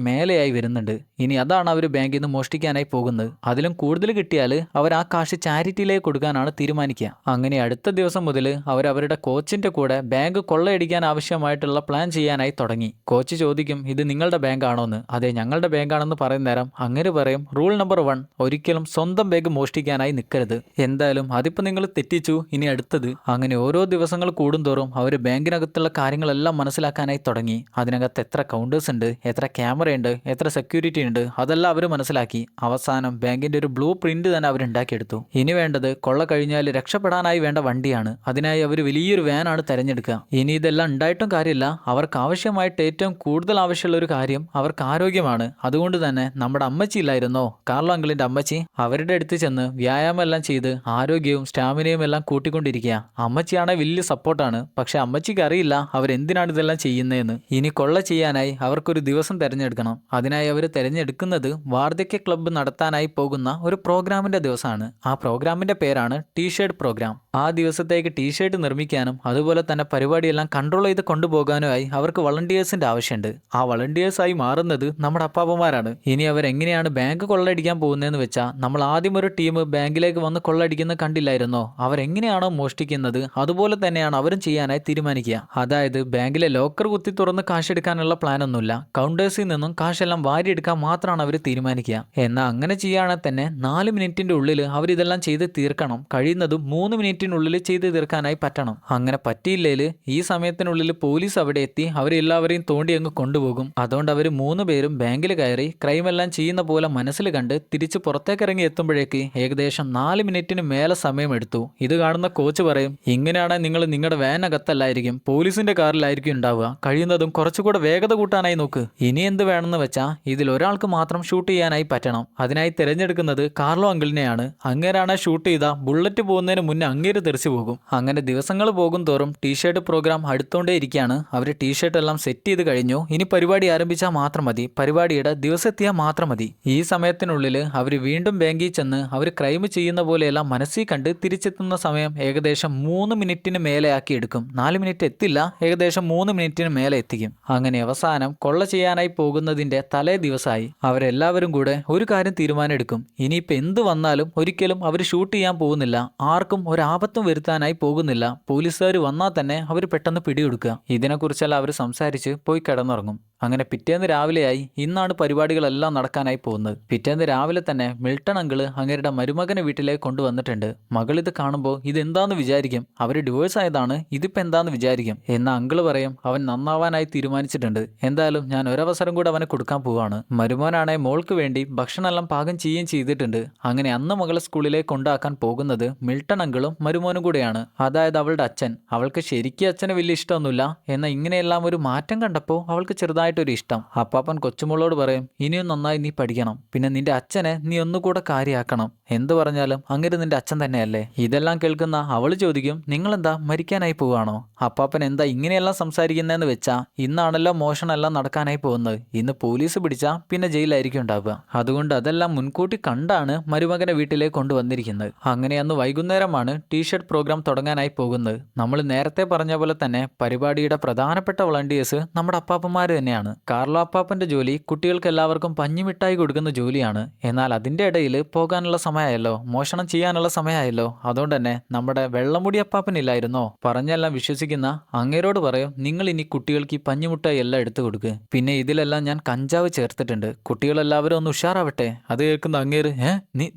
മേലെയായി വരുന്നുണ്ട്. ഇനി അതാണ് അവർ ബാങ്കിൽ നിന്ന് മോഷ്ടിക്കാൻ കൊള്ളയടിക്കാനായി പോകുന്നത്. അതിലും കൂടുതൽ കിട്ടിയാൽ അവർ ആ കാശ് ചാരിറ്റിയിലേക്ക് കൊടുക്കാനാണ് തീരുമാനിക്കുക. അങ്ങനെ അടുത്ത ദിവസം മുതൽ അവരുടെ കോച്ചിന്റെ കൂടെ ബാങ്ക് കൊള്ളയടിക്കാൻ ആവശ്യമായിട്ടുള്ള പ്ലാൻ ചെയ്യാനായി തുടങ്ങി. കോച്ച് ചോദിക്കും, ഇത് നിങ്ങളുടെ ബാങ്ക് ആണോന്ന്. അതെ, ഞങ്ങളുടെ ബാങ്കാണെന്ന് പറയുന്ന നേരം അങ്ങനെ പറയും, റൂൾ നമ്പർ 1, ഒരിക്കലും സ്വന്തം ബാങ്ക് മോഷ്ടിക്കാനായി നിൽക്കരുത്. എന്തായാലും അതിപ്പോ നിങ്ങൾ തെറ്റിച്ചു, ഇനി അടുത്തത്. അങ്ങനെ ഓരോ ദിവസങ്ങൾ കൂടുന്തോറും അവർ ബാങ്കിനകത്തുള്ള കാര്യങ്ങളെല്ലാം മനസ്സിലാക്കാനായി തുടങ്ങി. അതിനകത്ത് എത്ര കൗണ്ടേഴ്സ് ഉണ്ട്, എത്ര ക്യാമറയുണ്ട്, എത്ര സെക്യൂരിറ്റി ഉണ്ട്, അതെല്ലാം അവർ മനസ്സിലാക്കി. അവസാനം ബാങ്കിന്റെ ഒരു ബ്ലൂ പ്രിന്റ് തന്നെ അവർ ഉണ്ടാക്കിയെടുത്തു. ഇനി വേണ്ടത് കൊള്ള കഴിഞ്ഞാൽ രക്ഷപ്പെടാനായി വേണ്ട വണ്ടിയാണ്. അതിനായി അവർ വലിയൊരു വാനാണ് തെരഞ്ഞെടുക്കുക. ഇനി ഇതെല്ലാം ഉണ്ടായിട്ടും കാര്യമില്ല, അവർക്ക് ആവശ്യമായിട്ട് ഏറ്റവും കൂടുതൽ ആവശ്യമുള്ള ഒരു കാര്യം അവർക്ക് ആരോഗ്യമാണ്. അതുകൊണ്ട് തന്നെ നമ്മുടെ അമ്മച്ചി ഇല്ലായിരുന്നോ, കാർലോ അങ്കിളിന്റെ അമ്മച്ചി, അവരുടെ അടുത്ത് ചെന്ന് വ്യായാമം എല്ലാം ചെയ്ത് ആരോഗ്യവും സ്റ്റാമിനയും എല്ലാം കൂട്ടിക്കൊണ്ടിരിക്കുക. അമ്മച്ചിയാണെ വലിയ സപ്പോർട്ടാണ്. പക്ഷെ അമ്മച്ചിക്ക് അറിയില്ല അവരെന്തിനാണ് ഇതെല്ലാം ചെയ്യുന്നതെന്ന്. ഇനി കൊള്ള ചെയ്യാനായി അവർക്കൊരു ദിവസം തിരഞ്ഞെടുക്കണം. അതിനായി അവർ തിരഞ്ഞെടുക്കുന്നത് വാർദ്ധക്യ ക്ലബ്ബ് നടത്താനായി പോകുന്ന ഒരു പ്രോഗ്രാമിന്റെ ദിവസമാണ്. ആ പ്രോഗ്രാമിന്റെ പേരാണ് ടീഷർട്ട് പ്രോഗ്രാം. ആ ദിവസത്തേക്ക് ടീഷർട്ട് നിർമ്മിക്കാനും അതുപോലെ തന്നെ പരിപാടിയെല്ലാം കൺട്രോൾ ചെയ്ത് കൊണ്ടുപോകാനുമായി അവർക്ക് വളണ്ടിയേഴ്സിന്റെ ആവശ്യമുണ്ട്. ആ വളണ്ടിയേഴ്സായി മാറുന്നത് നമ്മുടെ അപ്പാപ്പന്മാരാണ്. ഇനി അവരെങ്ങനെയാണ് ബാങ്ക് കൊള്ളയടിക്കാൻ പോകുന്നതെന്ന് വെച്ചാൽ, നമ്മൾ ആദ്യം ഒരു ടീം ബാങ്കിലേക്ക് വന്ന് കൊള്ളയടിക്കുന്നത് കണ്ടില്ലായിരുന്നോ? അവരെങ്ങനെയാണോ മോഷ്ടിക്കുന്നത് അതുപോലെ തന്നെയാണ് അവരും ചെയ്യാനായി തീരുമാനിക്കുക. അതായത് ബാങ്കിലെ ലോക്കർ കുത്തി തുറന്ന് കാശെടുക്കാനുള്ള പ്ലാൻ ഒന്നുമില്ല. കൗണ്ടേഴ്സിൽ നിന്നും കാശെല്ലാം വാരിയെടുക്കാൻ മാത്രമാണ് അവർ തീരുമാനിക്കുക. എന്നാൽ അങ്ങനെ ചെയ്യുകയാണെങ്കിൽ തന്നെ 4 മിനിറ്റിന്റെ ഉള്ളിൽ അവരിതെല്ലാം ചെയ്ത് തീർക്കണം. കഴിയുന്നതും 3 മിനിറ്റിനുള്ളിൽ ചെയ്ത് തീർക്കാനായി പറ്റണം. അങ്ങനെ പറ്റിയില്ലേൽ ഈ സമയത്തിനുള്ളിൽ പോലീസ് അവിടെ എത്തി അവരെല്ലാവരെയും തോണ്ടി അങ്ങ് കൊണ്ടുപോകും. അതുകൊണ്ട് അവർ 3 പേരും ബാങ്കിൽ കയറി ക്രൈം എല്ലാം ചെയ്യുന്ന പോലെ മനസ്സിൽ കണ്ട് തിരിച്ച് പുറത്തേക്ക് ഇറങ്ങി എത്തുമ്പോഴേക്ക് ഏകദേശം 4 മിനിറ്റിന് മേലെ സമയമെടുത്തു. ഇത് കാണുന്ന കോച്ച് പറയും, ഇങ്ങനെയാണെങ്കിൽ നിങ്ങൾ നിങ്ങളുടെ വാനകത്തല്ലായിരിക്കും, പോലീസിന്റെ കാറിലായിരിക്കും ഉണ്ടാവുക. കഴിയുന്നതും കുറച്ചുകൂടെ വേഗത കൂട്ടാനായി നോക്ക്. ഇനി എന്ത് വേണമെന്ന് വെച്ചാൽ ഇതിൽ ഒരാൾക്ക് മാത്രം ഷൂട്ട് ചെയ്യാനായി പറ്റണം. അതിനായി തിരഞ്ഞെടുക്കുന്നത് കാർലോ അങ്കിളിനെയാണ്. അങ്ങേരാണ് ഷൂട്ട് ചെയ്ത ബുള്ളറ്റ് പോകുന്നതിന് മുന്നേ അങ്ങേര് തെറിച്ചു പോകും. അങ്ങനെ ദിവസങ്ങൾ പോകും തോറും ടീഷർട്ട് പ്രോഗ്രാം അടുത്തോണ്ടേ ഇരിക്കുകയാണ്. അവർ ടീഷർട്ട് എല്ലാം സെറ്റ് ചെയ്ത് കഴിഞ്ഞു. ഇനി പരിപാടി ആരംഭിച്ചാൽ മാത്രം മതി, പരിപാടിയുടെ ദിവസം എത്തിയാൽ മാത്രം മതി. ഈ സമയത്തിനുള്ളിൽ അവർ വീണ്ടും ബാങ്കിൽ ചെന്ന് അവർ ക്രൈം ചെയ്യുന്ന പോലെയെല്ലാം മനസ്സിൽ കണ്ട് തിരിച്ചെത്തുന്ന സമയം ഏകദേശം 3 മിനിറ്റിന് മേലെ ആക്കി എടുക്കും. 4 മിനിറ്റ് എത്തില്ല, ഏകദേശം 3 മിനിറ്റിന് മേലെ എത്തിക്കും. അങ്ങനെ അവസാനം കൊള്ള ചെയ്യാനായി പോകുന്നതിന്റെ തലേ ദിവസമായി അവരെല്ലാവരും കൂടെ ഒരു കാര്യം തീരുമാനം എടുക്കും. ഇനിയിപ്പോൾ എന്ത് വന്നാലും ഒരിക്കലും അവർ ഷൂട്ട് ചെയ്യാൻ പോകുന്നില്ല, ആർക്കും ഒരാപത്തും വരുത്താനായി പോകുന്നില്ല. പോലീസുകാർ വന്നാൽ തന്നെ അവർ പെട്ടെന്ന് പിടികൊടുക്കുക. ഇതിനെക്കുറിച്ചെല്ലാം അവർ സംസാരിച്ച് പോയി കിടന്നുറങ്ങും. അങ്ങനെ പിറ്റേന്ന് രാവിലെയായി. ഇന്നാണ് പരിപാടികളെല്ലാം നടക്കാനായി പോകുന്നത്. പിറ്റേന്ന് രാവിലെ തന്നെ മിൽട്ടൺ അങ്കിള് അങ്ങേരുടെ മരുമകനെ വീട്ടിലേക്ക് കൊണ്ടുവന്നിട്ടുണ്ട്. മകൾ ഇത് കാണുമ്പോൾ ഇതെന്താന്ന് വിചാരിക്കും, അവർ ഡിവോഴ്സ് ആയതാണ്, ഇതിപ്പോൾ എന്താന്ന് വിചാരിക്കും. എന്ന അങ്കിള് പറയും, അവൻ നന്നാവാനായി തീരുമാനിച്ചിട്ടുണ്ട്, എന്തായാലും ഞാൻ ഒരവസരം കൂടെ അവനെ കൊടുക്കാൻ പോവാണ്. മരുമോനാണെ മോൾക്ക് വേണ്ടി ഭക്ഷണമെല്ലാം പാകം ചെയ്യുകയും ചെയ്തിട്ടുണ്ട്. അങ്ങനെ അന്ന് മകളെ സ്കൂളിലേക്ക് കൊണ്ടാക്കാൻ പോകുന്നത് മിൽട്ടൺ അങ്കിളും മരുമോനും കൂടെയാണ്. അതായത് അവളുടെ അച്ഛൻ. അവൾക്ക് ശരിക്കും അച്ഛനെ വലിയ ഇഷ്ടമൊന്നുമില്ല. എന്നാൽ ഇങ്ങനെയെല്ലാം ഒരു മാറ്റം കണ്ടപ്പോൾ അവൾക്ക് ചെറുതായിട്ടൊരു ഇഷ്ടം. അപ്പാപ്പൻ കൊച്ചുമോളോട് പറയും, ഇനിയും നന്നായി നീ പഠിക്കണം, പിന്നെ നിന്റെ അച്ഛനെ നീ ഒന്നുകൂടെ കാര്യമാക്കണം. എന്ത് പറഞ്ഞാലും അങ്ങനെ നിന്റെ അച്ഛൻ തന്നെയല്ലേ. ഇതെല്ലാം കേൾക്കുന്ന അവള് ചോദിക്കും, നിങ്ങളെന്താ മരിക്കാനായി പോവാണോ? അപ്പാപ്പൻ എന്താ ഇങ്ങനെയെല്ലാം സംസാരിക്കുന്നതെന്ന് വെച്ചാൽ, ഇന്നാണല്ലോ മോഷണമെല്ലാം നടക്കാനായി പോകുന്നത്. ഇന്ന് പോലീസ് പിടിച്ചാൽ പിന്നെ ജയിലായിരിക്കും ഉണ്ടാവുക. അതുകൊണ്ട് അതെല്ലാം മുൻകൂട്ടി കണ്ടാണ് മരുമകനെ വീട്ടിലേക്ക് കൊണ്ടുവന്നിരിക്കുന്നത്. അങ്ങനെ അന്ന് വൈകുന്നേരമാണ് ടീഷർട്ട് പ്രോഗ്രാം തുടങ്ങാനായി പോകുന്നത്. നമ്മൾ നേരത്തെ പറഞ്ഞ പോലെ തന്നെ പരിപാടിയുടെ പ്രധാനപ്പെട്ട വളണ്ടിയേഴ്സ് നമ്മുടെ അപ്പാപ്പന്മാർ തന്നെയാണ്. കാർലോ അപ്പാപ്പന്റെ ജോലി കുട്ടികൾക്ക് എല്ലാവർക്കും പഞ്ഞിമിഠായി കൊടുക്കുന്ന ജോലിയാണ്. എന്നാൽ അതിന്റെ ഇടയിൽ പോകാനുള്ള സമയമായല്ലോ, മോഷണം ചെയ്യാനുള്ള സമയമായല്ലോ. അതുകൊണ്ട് തന്നെ നമ്മുടെ വെള്ളമുടി അപ്പാപ്പനില്ലായിരുന്നോ, പറഞ്ഞെല്ലാം വിശ്വസിക്കുന്ന അങ്ങേരോട് പറയും, നിങ്ങൾ ഇനി കുട്ടികൾക്ക് ഈ പഞ്ഞിമുട്ടായി എല്ലാം എടുത്തു കൊടുക്ക്. പിന്നെ ഇതിലെല്ലാം ഞാൻ കഞ്ചാവ് ചേർത്തിട്ടുണ്ട്, കുട്ടികളെല്ലാവരും ഒന്ന് ഉഷാറാവട്ടെ. അത് കേൾക്കുന്ന അങ്ങേര്,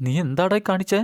നീ എന്താടായി കാണിച്ചേ?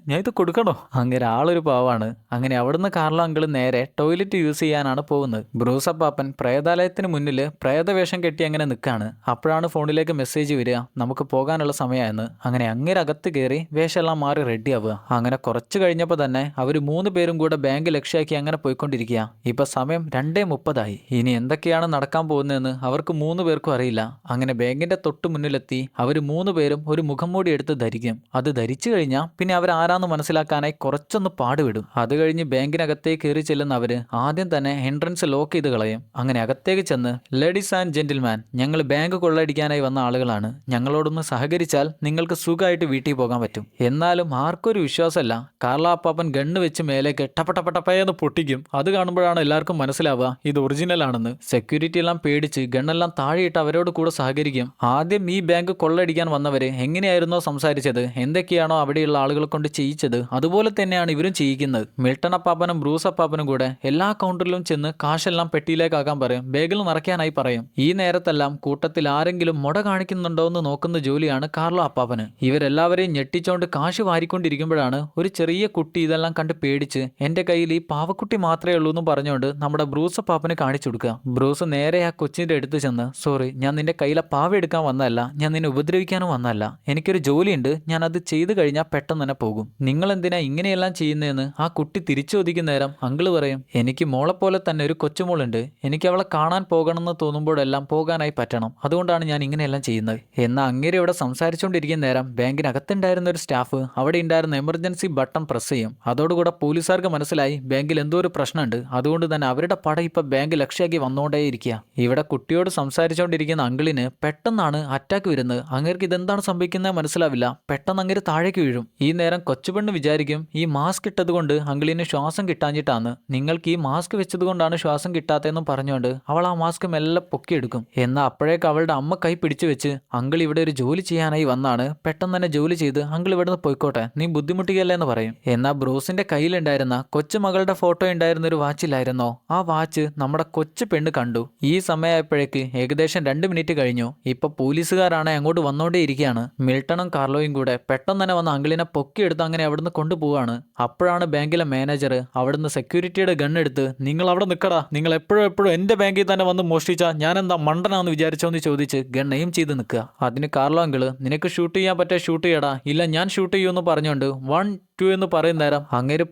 ഞാൻ ഇത് കൊടുക്കണോ? അങ്ങേര് ആളൊരു പാവാണ്. അങ്ങനെ അവിടുന്ന് കാർലോ അങ്കിള് നേരെ ടോയ്ലറ്റ് യൂസ് ചെയ്യാനാണ് പോകുന്നത്. ബ്രൂസ് അപ്പാപ്പൻ പ്രേതാലയത്തിന് മുന്നിൽ പ്രേതവേഷം കെട്ടി അങ്ങനെ നിൽക്കാണ്. അപ്പോഴാണ് ഫോണിലേക്ക് മെസ്സേജ് വരിക, നമുക്ക് പോകാനുള്ള സമയമായെന്ന്. അങ്ങനെ അങ്ങേര് അകത്ത് കയറി വേഷമെല്ലാം മാറി റെഡി ആവുക. അങ്ങനെ കുറച്ച് കഴിഞ്ഞപ്പോൾ തന്നെ അവർ 3 പേരും കൂടെ ബാങ്ക് ലക്ഷ്യമാക്കി അങ്ങനെ പോയിക്കൊണ്ടിരിക്കുക. ഇപ്പൊ സമയം 2:30 ഇനി എന്തൊക്കെയാണ് നടക്കാൻ പോകുന്നതെന്ന് അവർക്ക് 3 പേർക്കും അറിയില്ല. അങ്ങനെ ബാങ്കിന്റെ തൊട്ട് മുന്നിലെത്തി അവർ 3 പേരും ഒരു മുഖംമൂടി എടുത്ത് ധരിക്കും. അത് ധരിച്ചു കഴിഞ്ഞാൽ പിന്നെ അവർ ആരാന്ന് മനസ്സിലാക്കാനായി കുറച്ചൊന്ന് പാടുവിടും. അത് കഴിഞ്ഞ് ബാങ്കിനകത്തേക്ക് കയറി ചെല്ലുന്ന അവര് ആദ്യം തന്നെ എൻട്രൻസ് ലോക്ക് ചെയ്ത് കളയും. അങ്ങനെ അകത്തേക്ക് ചെന്ന്, ലേഡീസ് ആൻഡ് ജെന്റിൽമാൻ, ഞങ്ങൾ ബാങ്ക് കൊള്ളയടിക്കാനായി വന്ന ആളുകളാണ്, ഞങ്ങളോടൊന്ന് സഹകരിച്ചാൽ നിങ്ങൾക്ക് സുഖമായിട്ട് വീട്ടിൽ പോകാൻ പറ്റും. എന്നാലും ആർക്കൊരു വിശ്വാസമല്ല. കാർലോ അപ്പാപ്പൻ ഗണ്ണ് വെച്ച് മേലേക്ക് ടപ്പടപ്പടപ്പയെന്ന് പൊട്ടിക്കും. അത് കാണുമ്പോഴാണ് എല്ലാവർക്കും മനസ്സിലാവുക ഇത് ഒറിജിനൽ ആണെന്ന്. സെക്യൂരിറ്റി എല്ലാം പേടിച്ച് ഗണ്ണെല്ലാം താഴെയിട്ട് അവരോട് കൂടെ സഹകരിക്കും. ആദ്യം ഈ ബാങ്ക് കൊള്ളയടിക്കാൻ വന്ന വന്നവര് എങ്ങനെയായിരുന്നോ സംസാരിച്ചത്, എന്തൊക്കെയാണോ അവിടെയുള്ള ആളുകളെ കൊണ്ട് ചെയ്യിച്ചത്, അതുപോലെ തന്നെയാണ് ഇവരും ചെയ്യിക്കുന്നത്. മിൽട്ടൺ അപ്പാപ്പനും ബ്രൂസ് അപ്പാപ്പനും കൂടെ എല്ലാ കൗണ്ടറിലും ചെന്ന് കാശെല്ലാം പെട്ടിയിലേക്കാക്കാൻ പറയും, ബാഗിൽ നിറയ്ക്കാനായി പറയും. ഈ നേരത്തെല്ലാം കൂട്ടത്തിൽ ആരെങ്കിലും മുട കാണിക്കുന്നുണ്ടോ എന്ന് നോക്കുന്ന ജോലിയാണ് കാർലോ അപ്പാപ്പന്. ഇവരെല്ലാവരെയും ഞെട്ടിച്ചോണ്ട് കാശ് വാരിക്കൊണ്ടിരിക്കുമ്പോഴാണ് ഒരു ചെറിയ കുട്ടി ഇതെല്ലാം കണ്ട് പേടിച്ച് എന്റെ കയ്യിൽ ഈ പാവക്കുട്ടി മാത്രമേ ഉള്ളൂ എന്ന് പറഞ്ഞുകൊണ്ട് നമ്മുടെ ബ്രൂസ് അപ്പാപ്പന് കാണിച്ചു കൊടുക്കുക. ബ്രൂസ് നേരെ ആ കൊച്ചിന്റെ അടുത്ത് ചെന്ന്, സോറി, ഞാൻ നിന്റെ കയ്യിലെ പാവ എടുക്കാൻ വന്നതല്ല, ഞാൻ നിന്നെ ഉപദ്രവിക്കാനും വന്നതല്ല, എനിക്കൊരു ജോലിയുണ്ട്, ഞാൻ അത് ചെയ്തു കഴിഞ്ഞാൽ പെട്ടെന്ന് തന്നെ പോകും, നിങ്ങൾ എന്തിനാ ഇങ്ങനെയെല്ലാം ചെയ്യുന്നതെന്ന് ആ കുട്ടി തിരിച്ചു ചോദിക്കുന്ന നേരം അങ്കിള് പറയും, എനിക്ക് മോളെപ്പോലെ തന്നെ ഒരു കൊച്ചുമോളുണ്ട്, എനിക്ക് അവളെ കാണാൻ പോകണമെന്ന് തോന്നുമ്പോഴെല്ലാം പോകാനായി പറ്റണം, അതുകൊണ്ടാണ് ഞാൻ ഇങ്ങനെയെല്ലാം ചെയ്യുന്നത്. എന്നാൽ അങ്ങേരെ ഇവിടെ സംസാരിച്ചുകൊണ്ടിരിക്കുന്ന നേരം ബാങ്കിനകത്തുണ്ടായിരുന്ന ഒരു സ്റ്റാഫ് അവിടെ ഉണ്ടായിരുന്ന എമർജൻസി ബട്ടൺ പ്രസ് ചെയ്യും. അതോടുകൂടെ പോലീസുകാർക്ക് മനസ്സിലായി ബാങ്കിൽ എന്തോ ഒരു പ്രശ്നമുണ്ട്, അതുകൊണ്ട് തന്നെ അവരുടെ പട ഇപ്പൊ ബാങ്ക് ലക്ഷ്യമാക്കി വന്നുകൊണ്ടേയിരിക്കുക. ഇവിടെ കുട്ടിയോട് സംസാരിച്ചുകൊണ്ടിരിക്കുന്ന അങ്കിളിന് പെട്ടെന്നാണ് അറ്റാക്ക് വരുന്നത്. അങ്ങേർക്ക് ഇതെന്താണ് സംഭവിക്കുന്നത് മനസ്സിലാവില്ല, പെട്ടെന്ന് അങ്ങേര് താഴേക്ക് വീഴും. ഈ നേരം കൊച്ചുപെണ്ണ് വിചാരിക്കും ഈ മാസ്ക് ഇട്ടത് കൊണ്ട് അങ്കിളിന് ശ്വാസം കിട്ടാഞ്ഞിട്ടാണ്, നിങ്ങൾക്ക് ഈ മാസ്ക് വെച്ചത് കൊണ്ടാണ് ശ്വാസം കിട്ടാത്തതെന്നും പറഞ്ഞുകൊണ്ട് അവൾ ആ മാസ്ക് മെല്ലെ പൊക്കിയെടുക്കും. എന്നാൽ അപ്പോഴേക്ക് അവളുടെ അമ്മ കൈ പിടിച്ചു വെച്ച്, അങ്കിൾ ഇവിടെ ഒരു ജോലി ചെയ്യാനായി വന്നാണ്, പെട്ടെന്ന് തന്നെ ജോലി ചെയ്ത് അങ്കിൾ ഇവിടുന്ന് പോയിക്കോട്ടെ, നീ ബുദ്ധിമുട്ടിക്കല്ലേ എന്ന് പറയും. എന്നാൽ ബ്രൂസിന്റെ കയ്യിലുണ്ടായിരുന്ന കൊച്ചുമകളുടെ ഫോട്ടോ ഉണ്ടായിരുന്ന ഒരു വാച്ചിലായിരുന്നോ, ആ വാച്ച് നമ്മുടെ കൊച്ചു പെണ്ണ് കണ്ടു. ഈ സമയമായപ്പോഴേക്ക് ഏകദേശം 2 മിനിറ്റ് കഴിഞ്ഞു. ഇപ്പൊ പോലീസുകാരാണ് അങ്ങോട്ട് വന്നോണ്ടേ ഇരിക്കുകയാണ്. മിൽട്ടണും കാർലോയും കൂടെ പെട്ടെന്ന് തന്നെ വന്ന് അങ്കിളിനെ പൊക്കിയെടുത്ത് അങ്ങനെ അവിടുന്ന് കൊണ്ടുപോവാണ്. അപ്പോഴാണ് ബാങ്കിലെ മാനേജർ അവിടുന്ന് സെക്യൂരിറ്റിയുടെ ഗണ്ണെടുത്ത്, നിങ്ങൾ അവിടെ നിൽക്കടാ, നിങ്ങൾ എപ്പോഴും എന്റെ ബാങ്കിൽ തന്നെ വന്ന് മോഷ്ടിച്ചാ ഞാൻ എന്താ മണ്ടനാന്ന് വിചാരിച്ചോന്ന് ചോദിച്ച് ഗൺ എയിം ചെയ്ത് നിൽക്കുക. അതിന് കാർലോ അങ്കിള്, നിനക്ക് ഷൂട്ട് ചെയ്യാൻ പറ്റേ ഷൂട്ട് ചെയ്യടാ, ഇല്ല ഞാൻ ഷൂട്ട് ചെയ്യുമെന്ന് പറഞ്ഞുകൊണ്ട് 1, 2 എന്ന് പറയുന്ന നേരം അങ്ങേര്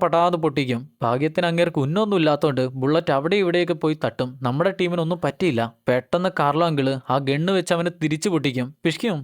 പടാന്ന് പൊട്ടിക്കും. ഭാഗ്യത്തിന് അങ്ങേർക്ക് ഉന്നൊന്നും ഇല്ലാത്തോണ്ട് ബുള്ളറ്റ് അവിടെ ഇവിടെയൊക്കെ പോയി തട്ടും. നമ്മുടെ ടീമിനൊന്നും പറ്റിയില്ല. പെട്ടെന്ന് കാർലോ അങ്കിള് ആ ഗണ്ണ് വെച്ച് അവന് തിരിച്ചു പൊട്ടിക്കും.